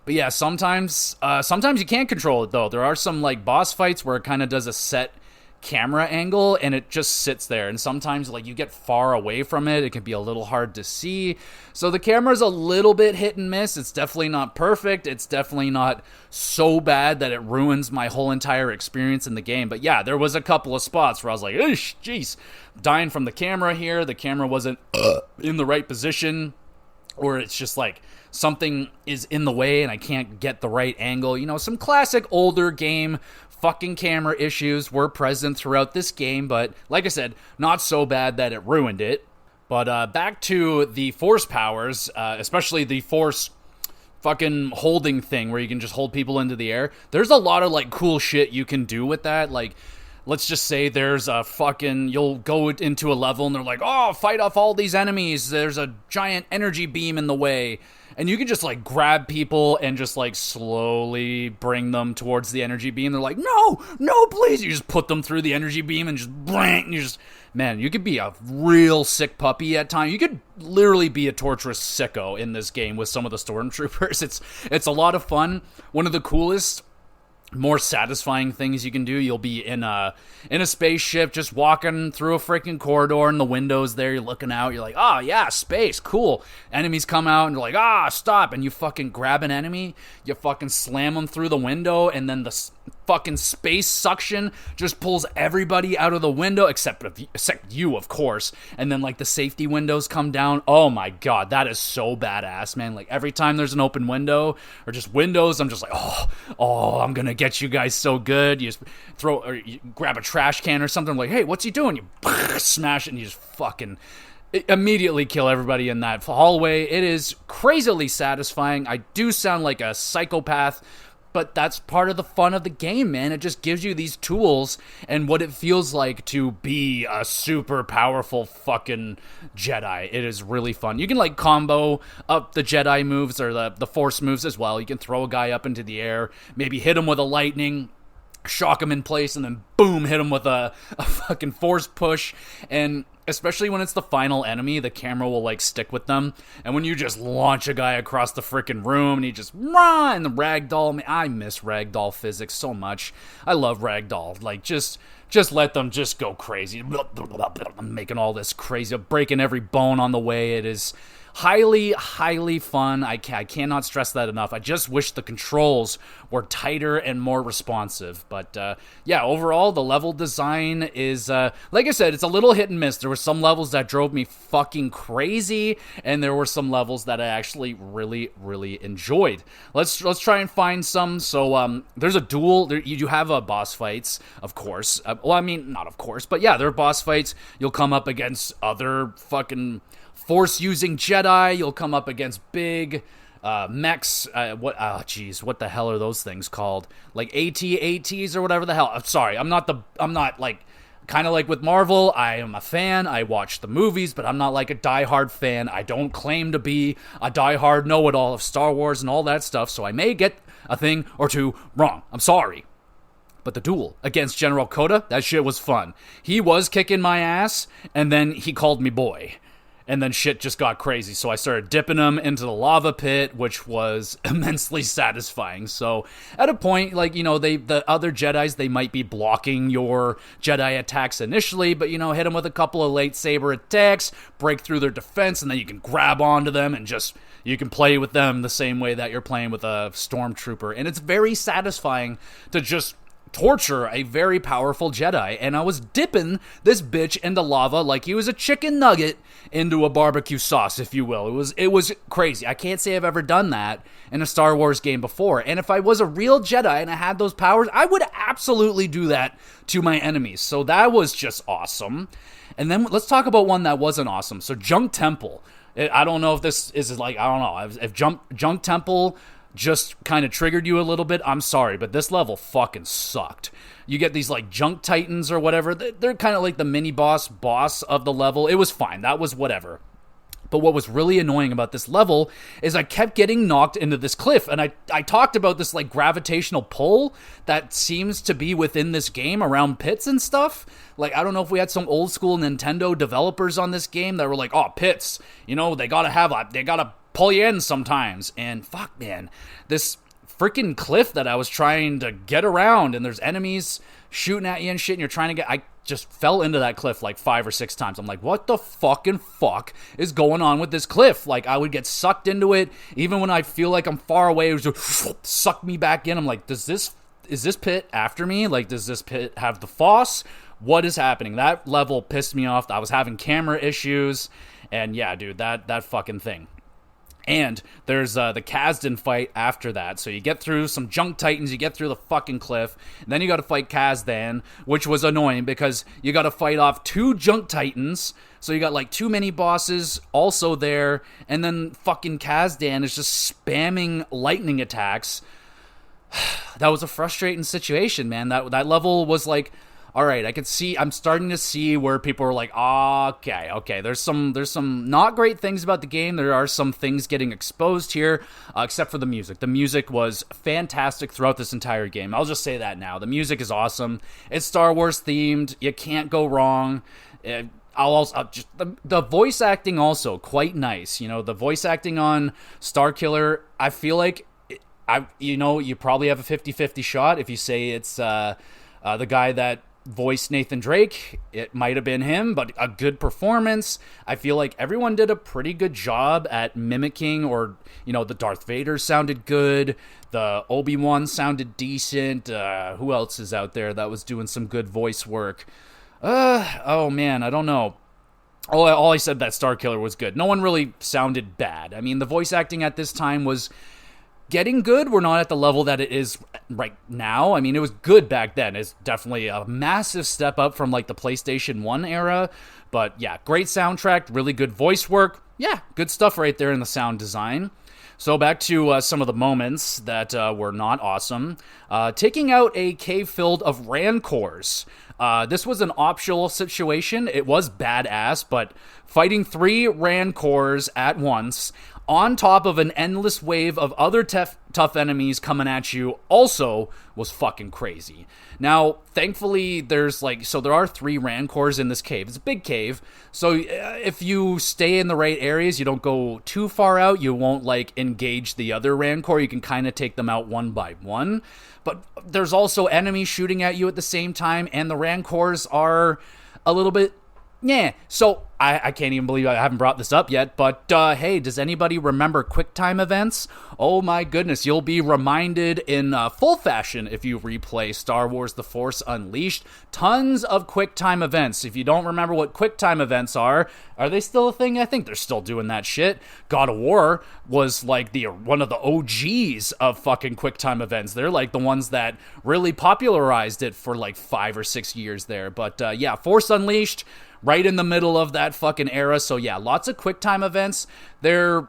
But yeah, sometimes you can't control it though. There are some like boss fights where it kind of does a set camera angle and it just sits there, and sometimes like you get far away from it, it can be a little hard to see. So the camera's a little bit hit and miss. It's definitely not perfect. It's definitely not so bad that it ruins my whole entire experience in the game. But yeah, there was a couple of spots where I was like, jeez, dying from the camera here. The camera wasn't in the right position, or it's just like something is in the way and I can't get the right angle. Some classic older game fucking camera issues were present throughout this game, but like I said, not so bad that it ruined it. But back to the force powers, especially the force fucking holding thing where you can just hold people into the air. There's a lot of like cool shit you can do with that. Like, let's just say there's a fucking, you'll go into a level and they're like, fight off all these enemies. There's a giant energy beam in the way. And you can just like grab people and just like slowly bring them towards the energy beam. They're like, no, please. You just put them through the energy beam and just blank. And you just, man, you could be a real sick puppy at times. You could literally be a torturous sicko in this game with some of the stormtroopers. It's a lot of fun. One of the coolest, more satisfying things you can do, you'll be in a spaceship just walking through a freaking corridor and the windows there, you're looking out, you're like, yeah, space, cool. Enemies come out and you're like, stop, and you fucking grab an enemy, you fucking slam them through the window, and then fucking space suction just pulls everybody out of the window except you, of course, and then like the safety windows come down. Oh my god, that is so badass, man. Like every time there's an open window or just windows, I'm just like, oh, I'm gonna get you guys so good. You just you grab a trash can or something, like, hey, what's he doing? You smash it and you just fucking immediately kill everybody in that hallway. It is crazily satisfying. I do sound like a psychopath, but that's part of the fun of the game, man. It just gives you these tools and what it feels like to be a super powerful fucking Jedi. It is really fun. You can like combo up the Jedi moves or the Force moves as well. You can throw a guy up into the air, maybe hit him with a lightning, shock him in place, and then boom, hit him with a fucking force push. And especially when it's the final enemy, the camera will like stick with them. And when you just launch a guy across the freaking room and he just and the ragdoll, I miss ragdoll physics so much. I love ragdoll. Like just let them just go crazy. I'm making all this crazy, breaking every bone on the way. It is highly fun. I cannot stress that enough. I just wish the controls were tighter and more responsive. But yeah, overall, the level design is, like I said, it's a little hit and miss. There were some levels that drove me fucking crazy, and there were some levels that I actually really enjoyed. Let's try and find some. So there's a duel. You have boss fights, of course. Well, I mean, not of course, but yeah, there are boss fights. You'll come up against other fucking Force-using Jedi. You'll come up against big mechs. What the hell are those things called? Like AT-ATs or whatever the hell. I'm sorry, I'm not like, kind of like with Marvel, I am a fan. I watch the movies, but I'm not like a diehard fan. I don't claim to be a diehard know-it-all of Star Wars and all that stuff, so I may get a thing or two wrong. I'm sorry. But the duel against General Kota, that shit was fun. He was kicking my ass, and then he called me boy. And then shit just got crazy, so I started dipping him into the lava pit, which was immensely satisfying. So at a point, like, you know, the other Jedis, they might be blocking your Jedi attacks initially, but, you know, hit them with a couple of lightsaber attacks, break through their defense, and then you can grab onto them and just, you can play with them the same way that you're playing with a stormtrooper. And it's very satisfying to just torture a very powerful Jedi, and I was dipping this bitch into lava like he was a chicken nugget into a barbecue sauce, if you will. It was crazy. I can't say I've ever done that in a Star Wars game before, and if I was a real Jedi and I had those powers, I would absolutely do that to my enemies. So that was just awesome. And then let's talk about one that wasn't awesome. So Junk Temple. I don't know if this is like, I don't know, if Junk Temple just kind of triggered you a little bit, I'm sorry, but this level fucking sucked. You get these like junk titans or whatever. They're kind of like the mini boss of the level. It was fine. That was whatever. But what was really annoying about this level is I kept getting knocked into this cliff. And I talked about this like gravitational pull that seems to be within this game around pits and stuff. Like, I don't know if we had some old school Nintendo developers on this game that were like, oh, pits, you know, they gotta pull you in sometimes. And fuck, man, this freaking cliff that I was trying to get around, and there's enemies shooting at you and shit, and you're trying to get, I just fell into that cliff like 5 or 6 times. I'm like, what the fucking fuck is going on with this cliff? Like, I would get sucked into it, even when I feel like I'm far away, it would just suck me back in. I'm like, is this pit after me? Like, does this pit have the Foss? What is happening? That level pissed me off. I was having camera issues, and yeah, dude, that fucking thing. And there's the Kazdan fight after that. So you get through some junk titans, you get through the fucking cliff, and then you gotta fight Kazdan, which was annoying because you gotta fight off 2 junk titans. So you got like 2 mini bosses also there, and then fucking Kazdan is just spamming lightning attacks. That was a frustrating situation, man. That level was like, all right, I'm starting to see where people are like, okay, there's some not great things about the game. There are some things getting exposed here, except for the music. The music was fantastic throughout this entire game. I'll just say that now. The music is awesome. It's Star Wars themed. You can't go wrong. The voice acting also quite nice. You know, the voice acting on Starkiller, I feel like, you probably have a 50-50 shot if you say it's the guy that voiced Nathan Drake. It might have been him, but a good performance. I feel like everyone did a pretty good job at mimicking, or, the Darth Vader sounded good. The Obi-Wan sounded decent. Who else is out there that was doing some good voice work? Oh man, I don't know. All I said that Starkiller was good. No one really sounded bad. I mean, the voice acting at this time was getting good. We're not at the level that it is right now. I mean, it was good back then. It's definitely a massive step up from like the PlayStation 1 era. But yeah, great soundtrack, really good voice work. Yeah, good stuff right there in the sound design. So back to some of the moments that were not awesome. Taking out a cave filled of Rancors. This was an optional situation. It was badass, but fighting 3 Rancors at once on top of an endless wave of other tough enemies coming at you also was fucking crazy. Now, thankfully, there are 3 Rancors in this cave. It's a big cave, so if you stay in the right areas, you don't go too far out, you won't, engage the other Rancor. You can kind of take them out one by one. But there's also enemies shooting at you at the same time, and the Rancors are a little bit... Yeah, so I can't even believe I haven't brought this up yet, but hey, does anybody remember QuickTime events? Oh my goodness, you'll be reminded in full fashion if you replay Star Wars The Force Unleashed. Tons of QuickTime events. If you don't remember what QuickTime events are they still a thing? I think they're still doing that shit. God of War was like one of the OGs of fucking QuickTime events. They're like the ones that really popularized it for like 5 or 6 years there. But yeah, Force Unleashed, right in the middle of that fucking era. So yeah, lots of QuickTime events. They're,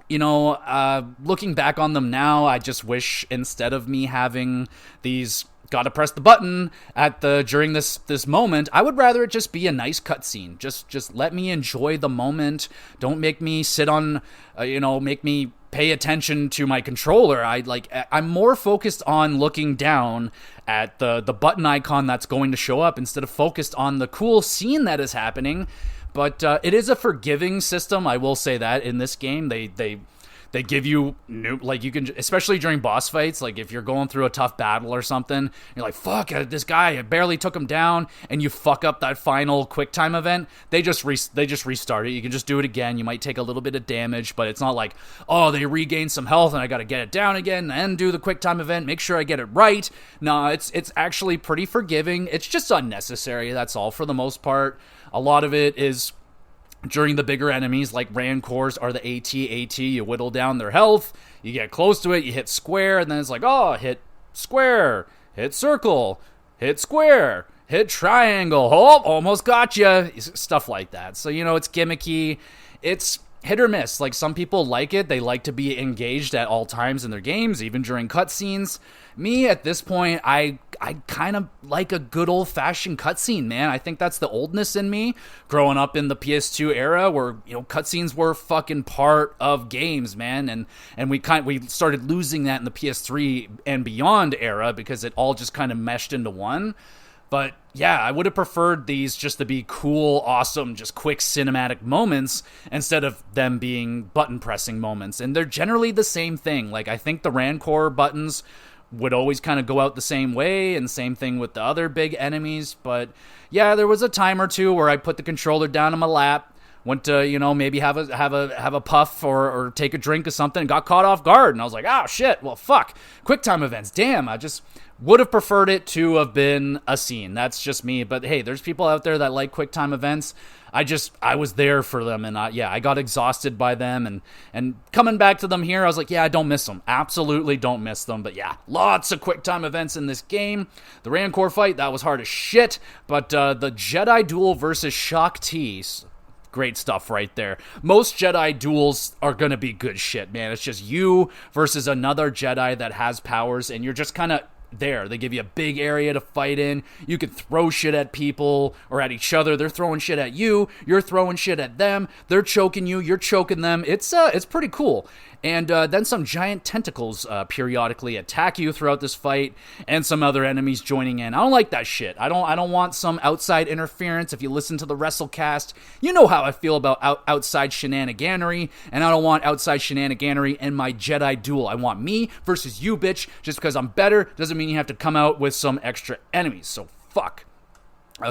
looking back on them now, I just wish instead of me having these gotta press the button during this moment, I would rather it just be a nice cutscene. Just let me enjoy the moment. Don't make me sit on, make me pay attention to my controller. I'm more focused on looking down at the button icon that's going to show up instead of focused on the cool scene that is happening. But it is a forgiving system, I will say that. In this game, they give you you can, especially during boss fights, like if you're going through a tough battle or something, you're like, fuck, this guy, I barely took him down, and you fuck up that final QuickTime event, they just restart it. You can just do it again. You might take a little bit of damage, but it's not like, oh, they regain some health and I gotta get it down again and do the QuickTime event, make sure I get it right. No, it's actually pretty forgiving. It's just unnecessary, that's all, for the most part. A lot of it is during the bigger enemies, like Rancors are the AT, you whittle down their health, you get close to it, you hit square, and then it's like, oh, hit square, hit circle, hit square, hit triangle, oh, almost got you, stuff like that. So, it's gimmicky, it's hit or miss. Like, some people like it, they like to be engaged at all times in their games, even during cutscenes. Me, at this point, I kind of like a good old-fashioned cutscene, man. I think that's the oldness in me, growing up in the PS2 era, where, cutscenes were fucking part of games, man, and we started losing that in the PS3 and beyond era, because it all just kind of meshed into one. But yeah, I would have preferred these just to be cool, awesome, just quick cinematic moments instead of them being button pressing moments. And they're generally the same thing. Like, I think the Rancor buttons would always kind of go out the same way, and same thing with the other big enemies. But yeah, there was a time or two where I put the controller down in my lap, went to, maybe have a puff or take a drink or something, and got caught off guard. And I was like, oh shit, well fuck, QuickTime events, damn, I just would have preferred it to have been a scene. That's just me. But hey, there's people out there that like QuickTime events. I was there for them, and I got exhausted by them, and coming back to them here, I was like, yeah, I don't miss them. Absolutely don't miss them. But yeah, lots of QuickTime events in this game. The Rancor fight, that was hard as shit. But the Jedi duel versus Shaak Ti, great stuff right there. Most Jedi duels are going to be good shit, man. It's just you versus another Jedi that has powers, and you're just kind of there. They give you a big area to fight in. You can throw shit at people or at each other. They're throwing shit at you. You're throwing shit at them. They're choking you. You're choking them. It's pretty cool. And then some giant tentacles periodically attack you throughout this fight, and some other enemies joining in. I don't like that shit. I don't want some outside interference. If you listen to the WrestleCast, you know how I feel about outside shenaniganery, and I don't want outside shenaniganery in my Jedi duel. I want me versus you, bitch. Just because I'm better doesn't mean you have to come out with some extra enemies. So fuck.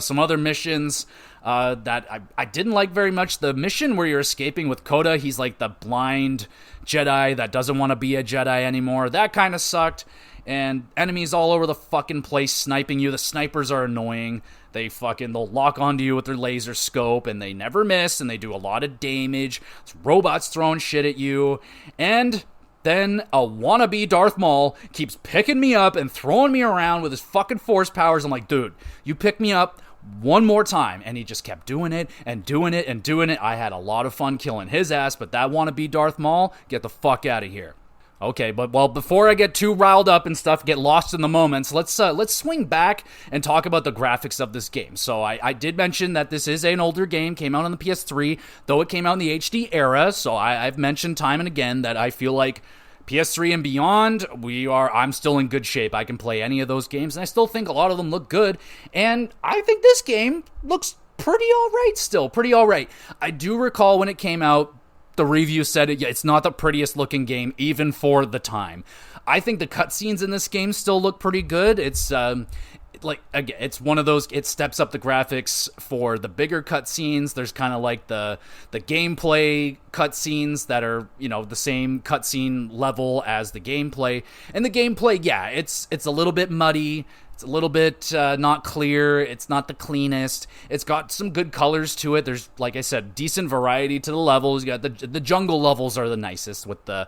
Some other missions that I didn't like very much. The mission where you're escaping with Coda, he's like the blind Jedi that doesn't want to be a Jedi anymore. That kind of sucked. And enemies all over the fucking place sniping you. The snipers are annoying. They'll lock onto you with their laser scope, and they never miss, and they do a lot of damage. It's robots throwing shit at you. And then a wannabe Darth Maul keeps picking me up and throwing me around with his fucking force powers. I'm like, dude, you pick me up one more time. And he just kept doing it and doing it and doing it. I had a lot of fun killing his ass, but that wannabe Darth Maul, get the fuck out of here. Okay, but before I get too riled up and stuff, get lost in the moments, let's swing back and talk about the graphics of this game. So I did mention that this is an older game, came out on the PS3, though it came out in the HD era. So I've mentioned time and again that I feel like PS3 and beyond, I'm still in good shape. I can play any of those games, and I still think a lot of them look good. And I think this game looks pretty all right. I do recall when it came out, the review said it's not the prettiest looking game, even for the time. I think the cutscenes in this game still look pretty good. It's it's one of those, it steps up the graphics for the bigger cutscenes. There's kind of like the gameplay cutscenes that are, the same cutscene level as the gameplay. And the gameplay, yeah, it's a little bit muddy. It's a little bit not clear. It's not the cleanest. It's got some good colors to it. There's, like I said, decent variety to the levels. You got the jungle levels are the nicest with the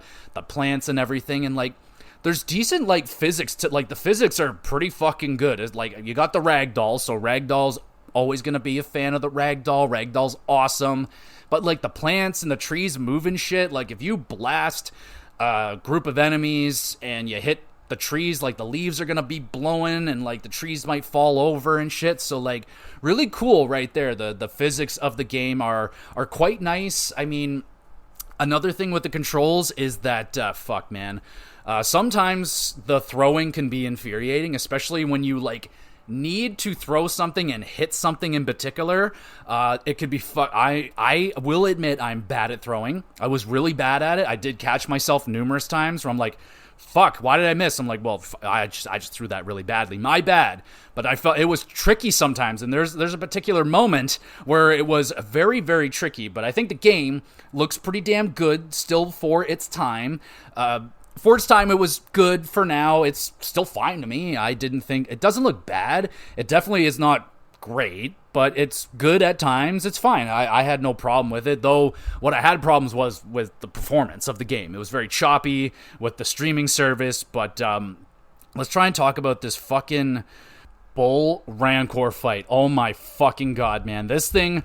plants and everything. And like, there's decent physics to, the physics are pretty fucking good. It's like, you got the ragdoll, so ragdoll's always gonna be a fan of the ragdoll. Ragdoll's awesome. But like the plants and the trees moving shit, like if you blast a group of enemies and you hit the trees, the leaves are gonna be blowing and the trees might fall over and shit. So really cool right there. The physics of the game are quite nice. I mean, another thing with the controls is that sometimes the throwing can be infuriating, especially when you need to throw something and hit something in particular. It could be I will admit I'm bad at throwing. I was really bad at it. I did catch myself numerous times where I'm like, fuck, why did I miss? I'm like, well, I just threw that really badly. My bad. But I felt it was tricky sometimes, and there's a particular moment where it was very, very tricky. But I think the game looks pretty damn good still for its time. For its time, it was good for now. It's still fine to me. I didn't think... It doesn't look bad. It definitely is not great, but it's good at times. It's fine. I had no problem with it, though what I had problems was with the performance of the game. It was very choppy with the streaming service, but let's try and talk about this fucking Bull Rancor fight. Oh my fucking god, man. This thing,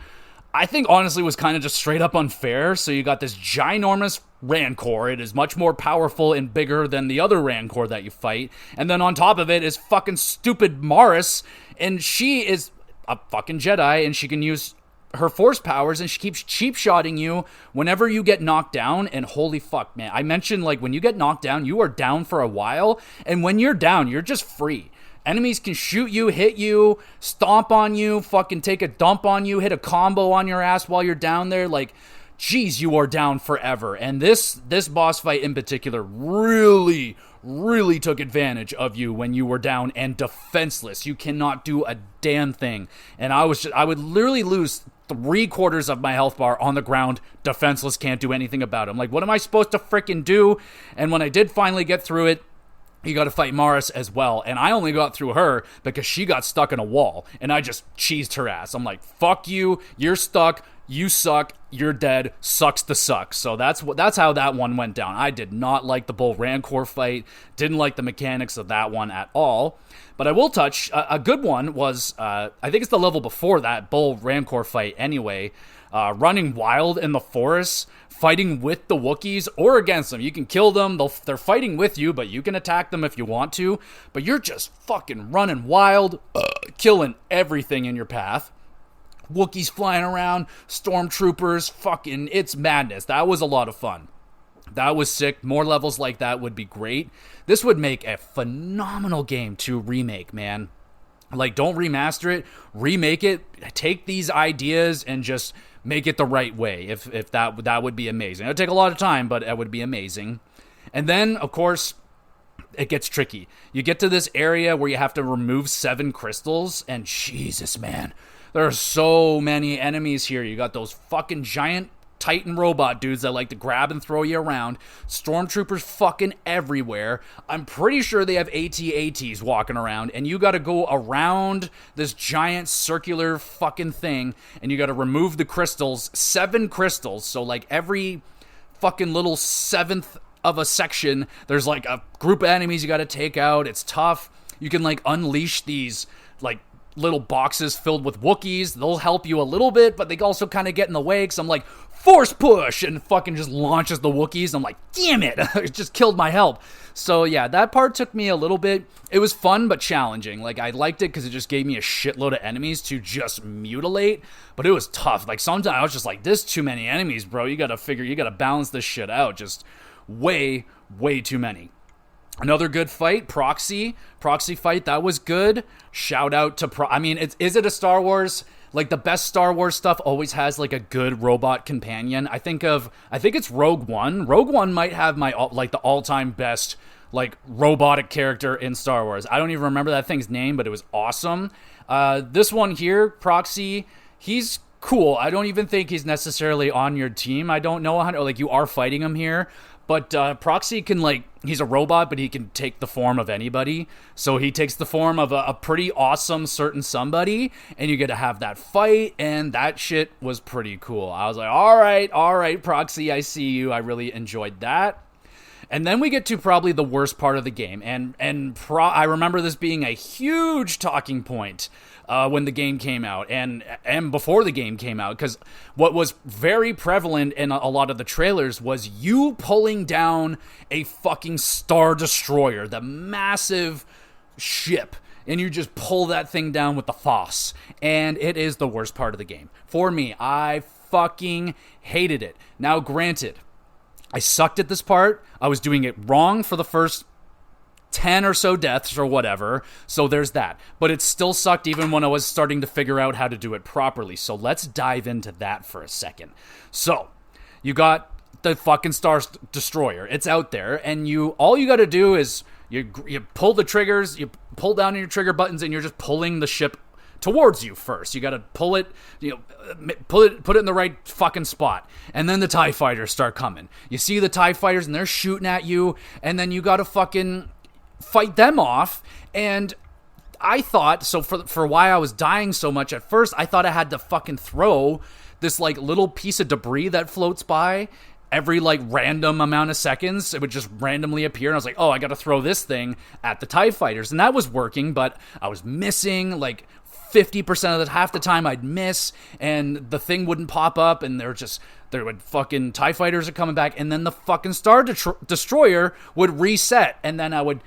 I think, honestly was kind of just straight up unfair. So you got this ginormous Rancor. It is much more powerful and bigger than the other Rancor that you fight. And then on top of it is fucking stupid Maris, and she is a fucking Jedi, and she can use her force powers, and she keeps cheap-shotting you whenever you get knocked down. And holy fuck, man. I mentioned, when you get knocked down, you are down for a while, and when you're down, you're just free. Enemies can shoot you, hit you, stomp on you, fucking take a dump on you, hit a combo on your ass while you're down there. Geez, you are down forever. And this boss fight in particular really took advantage of you when you were down and defenseless. You cannot do a damn thing. And I would literally lose 3/4 of my health bar on the ground, defenseless, can't do anything about it. I'm like, what am I supposed to freaking do? And when I did finally get through it, you got to fight Maris as well, and I only got through her because she got stuck in a wall, and I just cheesed her ass. I'm like, fuck you, you're stuck, you suck, you're dead, sucks to suck. So that's how that one went down. I did not like the Bull Rancor fight, didn't like the mechanics of that one at all. But I will touch, a good one was, I think it's the level before that Bull Rancor fight anyway, running wild in the forest, fighting with the Wookiees or against them. You can kill them, they're fighting with you, but you can attack them if you want to. But you're just fucking running wild, killing everything in your path. Wookiees flying around, stormtroopers, fucking, it's madness. That was a lot of fun. That was sick. More levels like that would be great. This would make a phenomenal game to remake, man. Don't remaster it, remake it, take these ideas and just make it the right way. If that would be amazing. It would take a lot of time, but it would be amazing. And then, of course, it gets tricky. You get to this area where you have to remove 7 crystals, and Jesus, man, there are so many enemies here. You got those fucking giant Titan robot dudes that like to grab and throw you around. Stormtroopers fucking everywhere. I'm pretty sure they have AT-ATs walking around, and you gotta go around this giant circular fucking thing, and you gotta remove the crystals. 7 crystals, so like every fucking little 7th of a section, there's like a group of enemies you gotta take out. It's tough. You can like unleash these like little boxes filled with Wookiees. They'll help you a little bit, but they also kind of get in the way, because I'm like, force push, and fucking just launches the Wookiees. I'm like, damn it, it just killed my help. So yeah, that part took me a little bit. It was fun but challenging. Like, I liked it because it just gave me a shitload of enemies to just mutilate, but it was tough. Like, sometimes I was just like, there's too many enemies, bro. You gotta balance this shit out. Just way too many. Another good fight, Proxy fight, that was good. Shout out to is it a Star Wars? Like, the best Star Wars stuff always has like a good robot companion. I think it's Rogue One. Rogue One might have my like the all-time best like robotic character in Star Wars. I don't even remember that thing's name, but it was awesome. This one here, Proxy, he's cool. I don't even think he's necessarily on your team. I don't know how, like, you are fighting him here. But Proxy can, like, he's a robot, but he can take the form of anybody. So he takes the form of a pretty awesome certain somebody, and you get to have that fight, and that shit was pretty cool. I was like, all right, Proxy, I see you. I really enjoyed that. And then we get to probably the worst part of the game, and I remember this being a huge talking point when the game came out, and before the game came out, because what was very prevalent in a lot of the trailers was you pulling down a fucking Star Destroyer, the massive ship, and you just pull that thing down with the Foss, and it is the worst part of the game. For me, I fucking hated it. Now, granted, I sucked at this part. I was doing it wrong for the first 10 or so deaths or whatever, so there's that. But it still sucked even when I was starting to figure out how to do it properly. So let's dive into that for a second. So, you got the fucking Star Destroyer. It's out there, and all you gotta do is you pull the triggers, you pull down on your trigger buttons, and you're just pulling the ship towards you first. You gotta pull it, put it in the right fucking spot, and then the TIE fighters start coming. You see the TIE fighters, and they're shooting at you, and then you gotta fucking fight them off. And I thought, so for why I was dying so much at first, I thought I had to fucking throw this like little piece of debris that floats by every like random amount of seconds. It would just randomly appear, and I was like, oh, I gotta throw this thing at the TIE fighters, and that was working, but I was missing like 50% of half the time I'd miss, and the thing wouldn't pop up, and there would fucking TIE fighters are coming back, and then the fucking Star Destroyer would reset, and then I would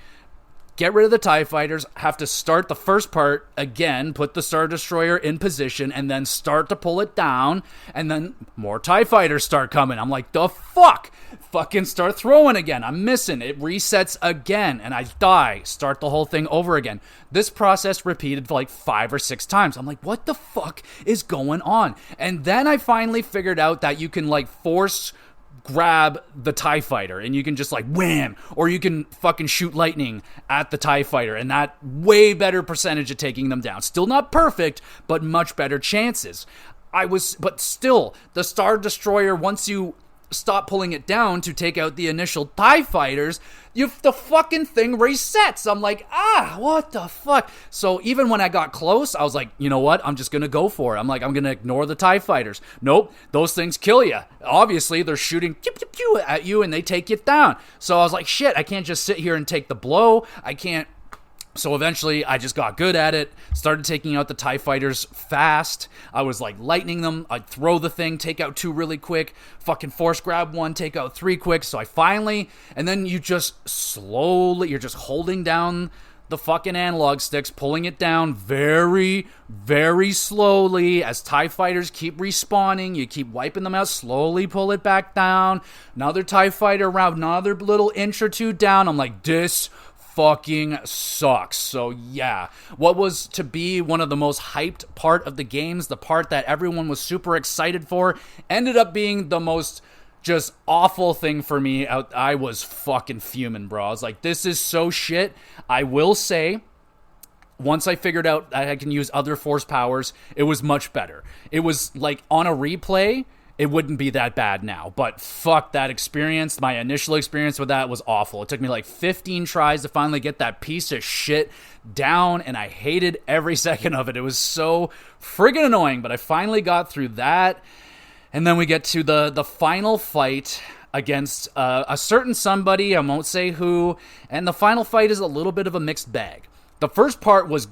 get rid of the TIE fighters, have to start the first part again, put the Star Destroyer in position, and then start to pull it down, and then more TIE fighters start coming. I'm like, the fuck? Fucking start throwing again. I'm missing. It resets again, and I die. Start the whole thing over again. This process repeated like 5 or 6 times. I'm like, what the fuck is going on? And then I finally figured out that you can like force grab the TIE fighter, and you can just like wham, or you can fucking shoot lightning at the TIE fighter, and that way better percentage of taking them down. Still not perfect, but much better chances. But still, the Star Destroyer, once you stop pulling it down to take out the initial TIE fighters, the fucking thing resets. I'm like, what the fuck? So even when I got close, I was like, you know what? I'm just gonna go for it. I'm like, I'm gonna ignore the TIE fighters. Nope, those things kill you. Obviously, they're shooting pew, pew, pew at you, and they take you down. So I was like, shit, I can't just sit here and take the blow. I can't. So eventually, I just got good at it, started taking out the TIE fighters fast. I was like lightning them. I'd throw the thing, take out 2 really quick, fucking force grab 1, take out 3 quick. So I finally, and then you just slowly, you're just holding down the fucking analog sticks, pulling it down very, very slowly as TIE fighters keep respawning. You keep wiping them out, slowly pull it back down. Another TIE fighter round, another little inch or 2 down. I'm like, this fucking sucks. So yeah, what was to be one of the most hyped part of the games, the part that everyone was super excited for, ended up being the most just awful thing for me. I was fucking fuming, bro. I was like, this is so shit. I will say, once I figured out that I can use other force powers, it was much better. It was like on a replay, it wouldn't be that bad now. But fuck that experience. My initial experience with that was awful. It took me like 15 tries to finally get that piece of shit down, and I hated every second of it. It was so friggin' annoying, but I finally got through that. And then we get to the final fight against a certain somebody, I won't say who, and the final fight is a little bit of a mixed bag. The first part was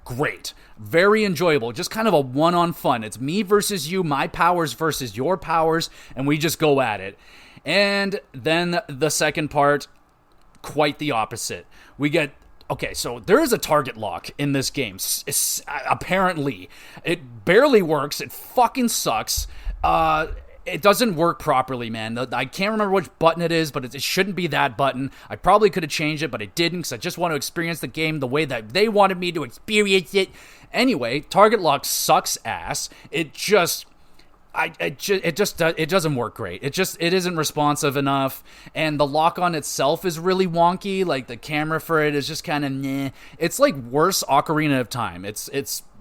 great, very enjoyable, just kind of a one-on fun. It's me versus you, my powers versus your powers, and we just go at it. And then the second part, quite the opposite. We get... Okay, so there is a target lock in this game. Apparently. It barely works. It fucking sucks. It doesn't work properly, man. I can't remember which button it is, but it shouldn't be that button. I probably could have changed it, but I didn't, because I just want to experience the game the way that they wanted me to experience it. Anyway, target lock sucks ass. It doesn't work great. It isn't responsive enough, and the lock on itself is really wonky. Like, the camera for it is just kind of meh. It's like worse Ocarina of Time. It's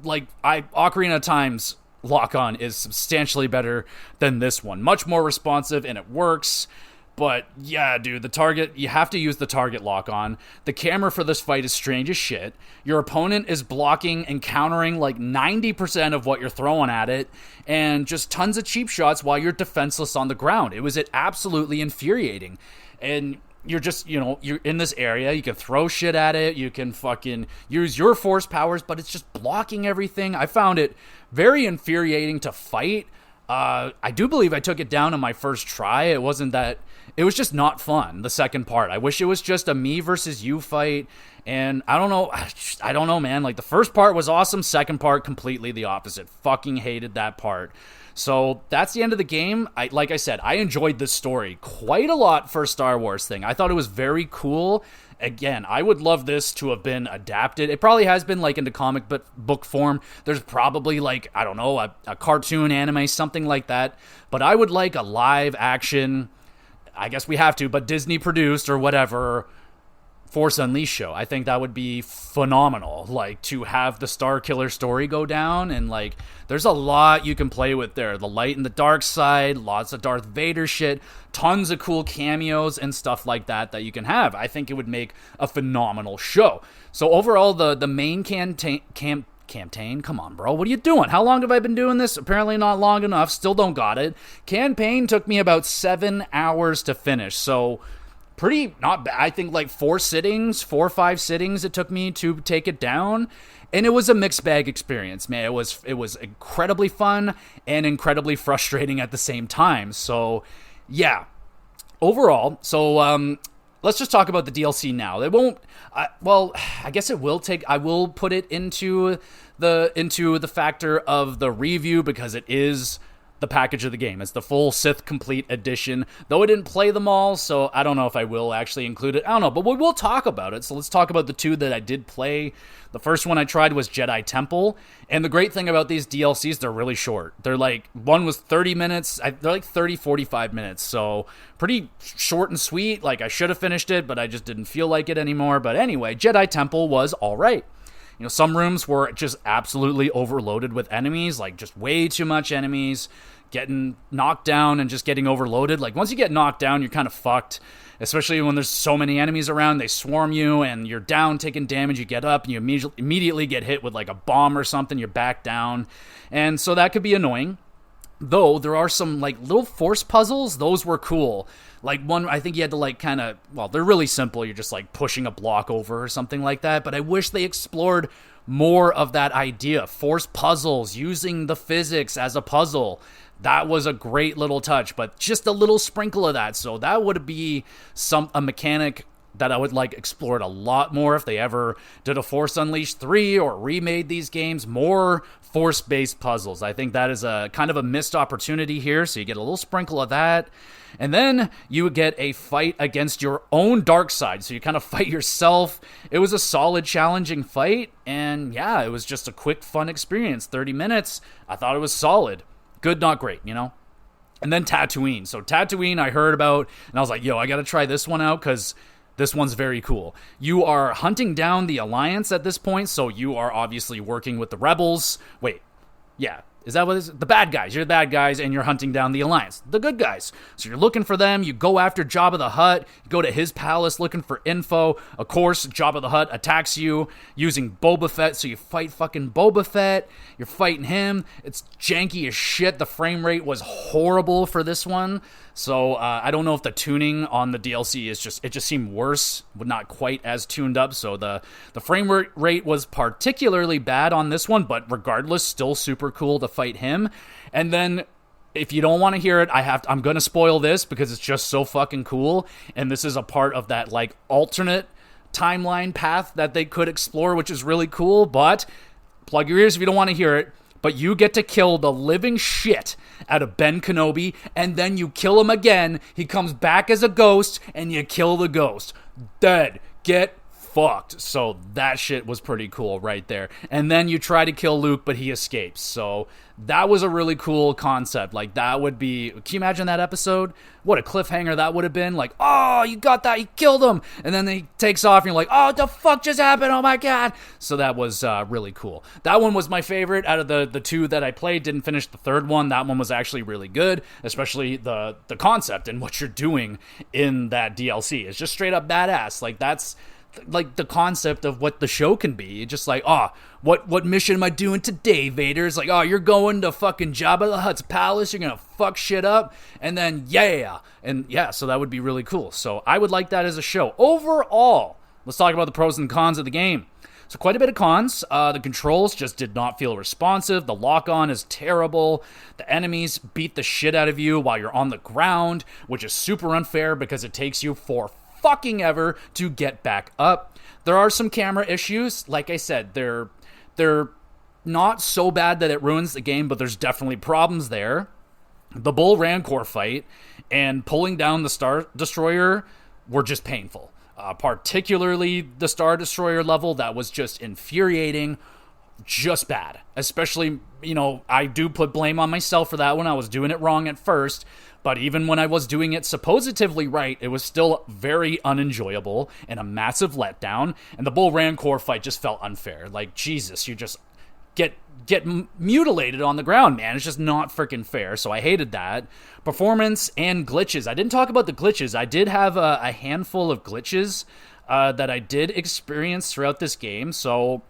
like Ocarina of Time's lock on is substantially better than this one. Much more responsive, and it works. But yeah, dude, you have to use the target lock on. The camera for this fight is strange as shit. Your opponent is blocking and countering like 90% of what you're throwing at it, and just tons of cheap shots while you're defenseless on the ground. It was absolutely infuriating. And you're just, you're in this area, you can throw shit at it, you can fucking use your force powers, but it's just blocking everything. I found it very infuriating to fight. I do believe I took it down on my first try. It was just not fun, the second part. I wish it was just a me versus you fight, and I don't know, man. Like, the first part was awesome, second part, completely the opposite. Fucking hated that part. So that's the end of the game. Like I said, I enjoyed this story quite a lot for a Star Wars thing. I thought it was very cool. Again, I would love this to have been adapted. It probably has been, like, into comic book form. There's probably, like, I don't know, a cartoon anime, something like that. But I would like a live action, I guess we have to, but Disney produced or whatever, Force Unleashed show. I think that would be phenomenal, like, to have the Star Killer story go down, and, like, there's a lot you can play with there. The light and the dark side, lots of Darth Vader shit, tons of cool cameos and stuff like that you can have. I think it would make a phenomenal show. So overall, the main campaign, come on, bro, what are you doing? How long have I been doing this? Apparently not long enough, still don't got it. Campaign took me about 7 hours to finish, so pretty not bad. I think like 4 or 5 sittings it took me to take it down, and it was a mixed bag experience, man. It was incredibly fun and incredibly frustrating at the same time. So yeah, overall, so let's just talk about the DLC now. It won't, I guess it will take, I will put it into the factor of the review, because it is the package of the game. It's the full Sith Complete Edition, though I didn't play them all, so I don't know if I will actually include it. I don't know, but we'll talk about it. So let's talk about the 2 that I did play. The first one I tried was Jedi Temple, and the great thing about these DLCs, they're really short. They're like, one was 30 minutes, they're like 30, 45 minutes, so pretty short and sweet. Like, I should have finished it, but I just didn't feel like it anymore. But anyway, Jedi Temple was alright. Some rooms were just absolutely overloaded with enemies, like just way too much enemies, getting knocked down and just getting overloaded. Like, once you get knocked down, you're kind of fucked, especially when there's so many enemies around. They swarm you, and you're down, taking damage. You get up, and you immediately get hit with like a bomb or something. You're back down, and so that could be annoying. Though there are some like little force puzzles, those were cool. Like, one, I think you had to like kind of, well, they're really simple. You're just like pushing a block over or something like that. But I wish they explored more of that idea. Force puzzles, using the physics as a puzzle. That was a great little touch, but just a little sprinkle of that. So that would be a mechanic that I would like explored a lot more if they ever did a Force Unleashed 3 or remade these games. More force-based puzzles. I think that is a kind of a missed opportunity here, so you get a little sprinkle of that. And then you would get a fight against your own dark side, so you kind of fight yourself. It was a solid, challenging fight, and yeah, it was just a quick, fun experience. 30 minutes, I thought it was solid. Good, not great, And then Tatooine. So Tatooine I heard about, and I was like, yo, I gotta try this one out, because this one's very cool. You are hunting down the Alliance at this point, so you are obviously working with the rebels. Wait, yeah. Is that what it is? The bad guys. You're the bad guys, and you're hunting down the Alliance. The good guys. So you're looking for them. You go after Jabba the Hutt. You go to his palace looking for info. Of course, Jabba the Hutt attacks you using Boba Fett, so you fight fucking Boba Fett. You're fighting him. It's janky as shit. The frame rate was horrible for this one. So I don't know if the tuning on the DLC is it just seemed worse, but not quite as tuned up. So the frame rate was particularly bad on this one, but regardless, still super cool to fight him. And then if you don't want to hear it, I'm going to spoil this because it's just so fucking cool. And this is a part of that like alternate timeline path that they could explore, which is really cool. But plug your ears if you don't want to hear it. But you get to kill the living shit out of Ben Kenobi, and then you kill him again. He comes back as a ghost, and you kill the ghost. Dead. Get fucked. So that shit was pretty cool right there. And then you try to kill Luke, but he escapes. So that was a really cool concept. Like, that would be... Can you imagine that episode? What a cliffhanger that would have been. Like, oh, you got that. You killed him. And then he takes off, and you're like, oh, what the fuck just happened? Oh, my God. So that was really cool. That one was my favorite out of the two that I played. Didn't finish the third one. That one was actually really good, especially the concept and what you're doing in that DLC. It's just straight up badass. Like, that's... like the concept of what the show can be. Just like, oh, what mission am I doing today, Vader? It's like, oh, you're going to fucking Jabba the Hutt's palace, you're gonna fuck shit up, and then yeah, so that would be really cool. So I would like that as a show. Overall, let's talk about the pros and cons of the game. So quite a bit of cons. The controls just did not feel responsive. The lock-on is terrible. The enemies beat the shit out of you while you're on the ground, which is super unfair because it takes you for fucking ever to get back up. There are some camera issues. Like I said, they're not so bad that it ruins the game, but there's definitely problems there. The Bull Rancor fight and pulling down the Star Destroyer were just painful. Particularly the Star Destroyer level, that was just infuriating. Just bad. Especially, I do put blame on myself for that one. I was doing it wrong at first. But even when I was doing it supposedly right, it was still very unenjoyable and a massive letdown. And the Bull Rancor fight just felt unfair. Like, Jesus, you just get mutilated on the ground, man. It's just not freaking fair. So I hated that. Performance and glitches. I didn't talk about the glitches. I did have a handful of glitches that I did experience throughout this game. So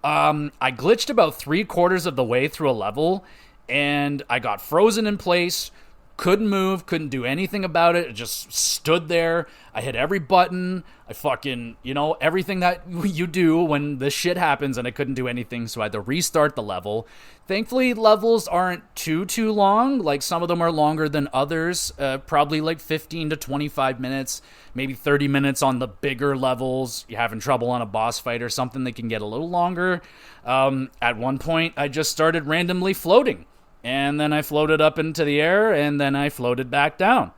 I glitched about 3/4 of the way through a level, and I got frozen in place. Couldn't move, couldn't do anything about it. It just stood there. I hit every button. I fucking, everything that you do when this shit happens, and I couldn't do anything, so I had to restart the level. Thankfully, levels aren't too long. Like, some of them are longer than others. Probably like 15 to 25 minutes, maybe 30 minutes on the bigger levels. You're having trouble on a boss fight or something, they can get a little longer. At one point, I just started randomly floating. And then I floated up into the air, and then I floated back down.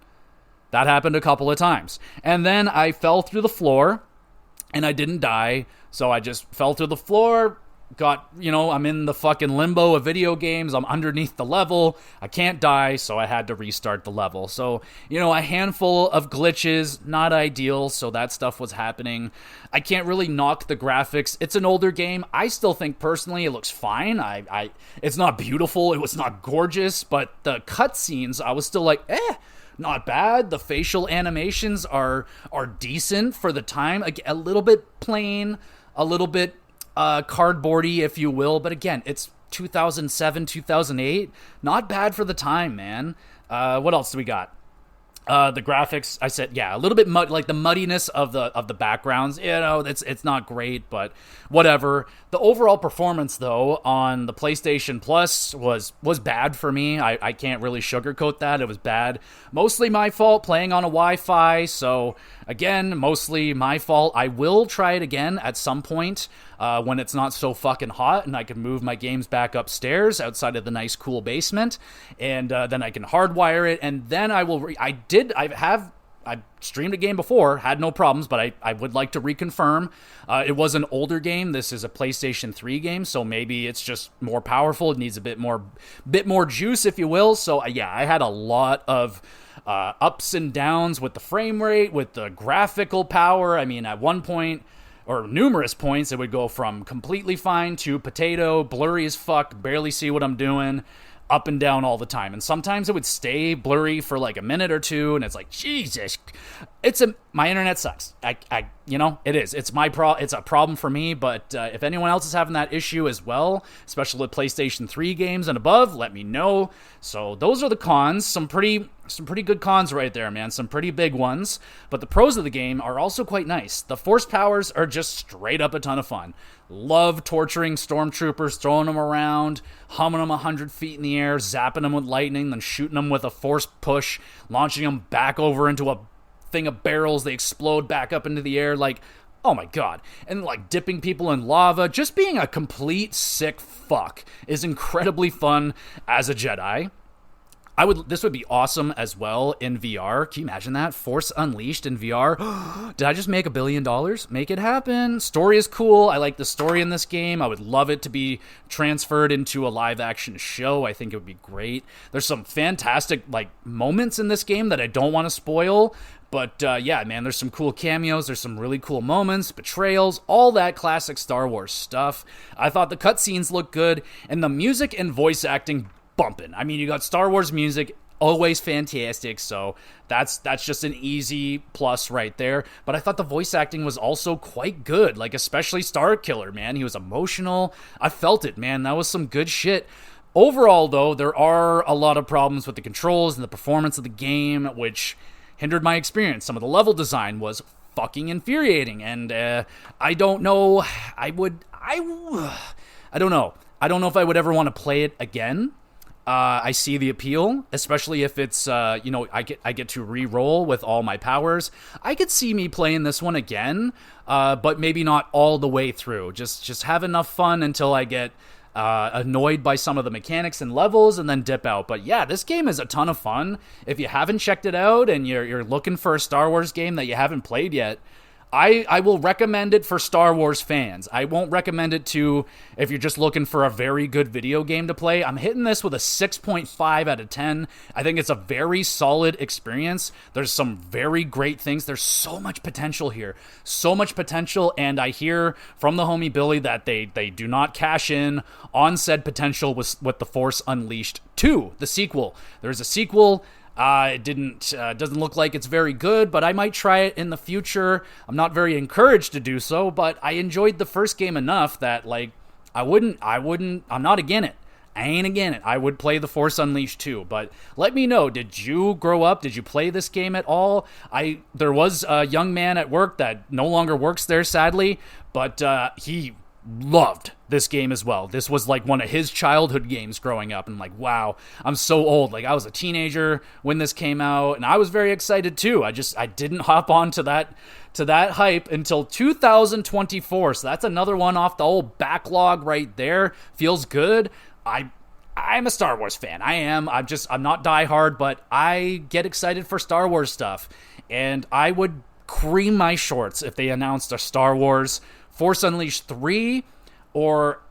That happened a couple of times. And then I fell through the floor, and I didn't die. So I just fell through the floor, I'm in the fucking limbo of video games. I'm underneath the level. I can't die, so I had to restart the level. So, a handful of glitches, not ideal, so that stuff was happening. I can't really knock the graphics. It's an older game. I still think, personally, it looks fine. It's not beautiful. It was not gorgeous, but the cutscenes, I was still like, not bad. The facial animations are decent for the time. A little bit plain, a little bit cardboardy, if you will, but again, it's 2007, 2008. Not bad for the time, man. What else do we got? The graphics, I said, a little bit like the muddiness of the backgrounds. It's not great, but whatever. The overall performance, though, on the PlayStation Plus was bad for me. I can't really sugarcoat that. It was bad. Mostly my fault, playing on a Wi-Fi. So again, mostly my fault. I will try it again at some point when it's not so fucking hot and I can move my games back upstairs outside of the nice cool basement, and then I can hardwire it, and then I will. I have I streamed a game before, had no problems, but I would like to reconfirm. It was an older game. This is a PlayStation 3 game, so maybe it's just more powerful. It needs a bit more juice, if you will. So yeah, I had a lot of ups and downs with the frame rate, with the graphical power. I mean, at one point, or numerous points, it would go from completely fine to potato, blurry as fuck, barely see what I'm doing, up and down all the time. And sometimes it would stay blurry for like a minute or two, and it's like, Jesus, my internet sucks. It is. It's a problem for me, but if anyone else is having that issue as well, especially with PlayStation 3 games and above, let me know. So those are the cons. Some pretty good cons right there, man. Some pretty big ones. But the pros of the game are also quite nice. The force powers are just straight up a ton of fun. Love torturing stormtroopers, throwing them around, humming them 100 feet in the air, zapping them with lightning, then shooting them with a force push, launching them back over into a thing of barrels. They explode back up into the air. Like, oh my god. And like dipping people in lava. Just being a complete sick fuck is incredibly fun as a Jedi. This would be awesome as well in VR. Can you imagine that? Force Unleashed in VR. Did I just make $1 billion? Make it happen. Story is cool. I like the story in this game. I would love it to be transferred into a live action show. I think it would be great. There's some fantastic like moments in this game that I don't want to spoil. But yeah, man, there's some cool cameos. There's some really cool moments, betrayals, all that classic Star Wars stuff. I thought the cutscenes looked good, and the music and voice acting bumping. I mean, you got Star Wars music, always fantastic, so that's just an easy plus right there. But I thought the voice acting was also quite good, like especially Starkiller, man. He was emotional. I felt it, man. That was some good shit. Overall, though, there are a lot of problems with the controls and the performance of the game, which hindered my experience. Some of the level design was fucking infuriating, and I don't know. I don't know. I don't know if I would ever want to play it again. I see the appeal, especially if it's, I get to re-roll with all my powers. I could see me playing this one again, but maybe not all the way through. Just have enough fun until I get annoyed by some of the mechanics and levels and then dip out. But yeah, this game is a ton of fun. If you haven't checked it out and you're looking for a Star Wars game that you haven't played yet, I will recommend it for Star Wars fans. I won't recommend it to if you're just looking for a very good video game to play. I'm hitting this with a 6.5 out of 10. I think it's a very solid experience. There's some very great things. There's so much potential here. So much potential, and I hear from the homie Billy that they do not cash in on said potential with The Force Unleashed 2, the sequel. There's a sequel. It doesn't look like it's very good, but I might try it in the future. I'm not very encouraged to do so, but I enjoyed the first game enough that, like, I'm not against it. I ain't against it. I would play The Force Unleashed too, but let me know, did you grow up? Did you play this game at all? There was a young man at work that no longer works there, sadly, but he loved this game as well. This was like one of his childhood games growing up, and like, wow, I'm so old. Like, I was a teenager when this came out, and I was very excited too. I didn't hop on to that hype until 2024. So that's another one off the old backlog right there. Feels good. I'm a Star Wars fan. I am. I'm not diehard, but I get excited for Star Wars stuff, and I would cream my shorts if they announced a Star Wars Force Unleashed 3, or,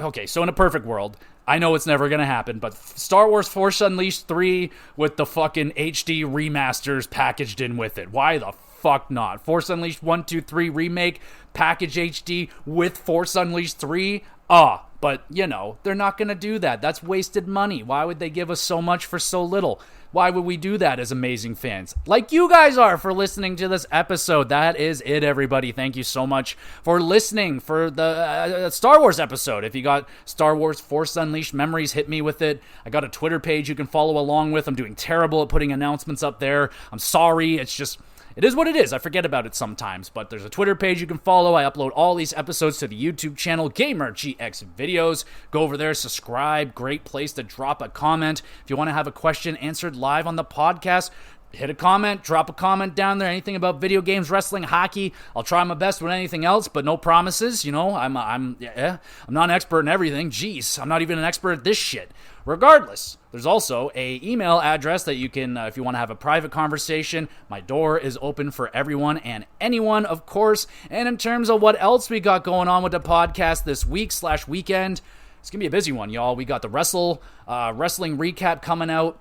okay, so in a perfect world, I know it's never going to happen, but Star Wars Force Unleashed 3 with the fucking HD remasters packaged in with it. Why the fuck not? Force Unleashed 1, 2, 3 remake, package HD with Force Unleashed 3? But, they're not going to do that. That's wasted money. Why would they give us so much for so little? Why would we do that as amazing fans? Like you guys are for listening to this episode. That is it, everybody. Thank you so much for listening for the Star Wars episode. If you got Star Wars Force Unleashed memories, hit me with it. I got a Twitter page you can follow along with. I'm doing terrible at putting announcements up there. I'm sorry. It is what it is. I forget about it sometimes, but there's a Twitter page you can follow. I upload all these episodes to the YouTube channel, GamerGX Videos. Go over there, subscribe. Great place to drop a comment. If you want to have a question answered live on the podcast, hit a comment, drop a comment down there, anything about video games, wrestling, hockey. I'll try my best with anything else, but no promises. I'm not an expert in everything. Jeez, I'm not even an expert at this shit. Regardless, there's also a email address that you can, if you want to have a private conversation, my door is open for everyone and anyone, of course. And in terms of what else we got going on with the podcast this week/weekend, it's going to be a busy one, y'all. We got the wrestling recap coming out.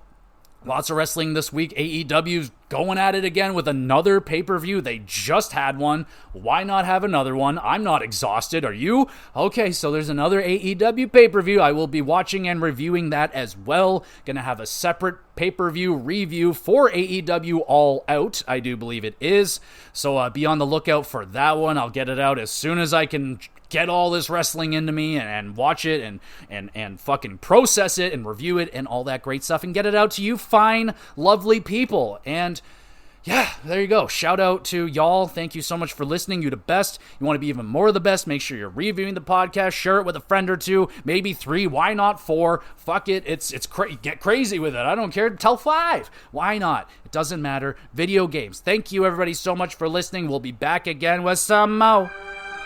Lots of wrestling this week. AEW's going at it again with another pay-per-view. They just had one. Why not have another one? I'm not exhausted. Are you? Okay, so there's another AEW pay-per-view. I will be watching and reviewing that as well. Gonna have a separate pay-per-view review for AEW All Out. I do believe it is. So be on the lookout for that one. I'll get it out as soon as I can get all this wrestling into me and watch it and fucking process it and review it and all that great stuff and get it out to you fine, lovely people. And yeah, there you go. Shout out to y'all. Thank you so much for listening. You're the best. You want to be even more of the best, make sure you're reviewing the podcast. Share it with a friend or two, maybe 3. Why not 4? Fuck it. Get crazy with it. I don't care. Tell 5. Why not? It doesn't matter. Video games. Thank you everybody so much for listening. We'll be back again with some more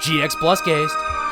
GX Plus Cast.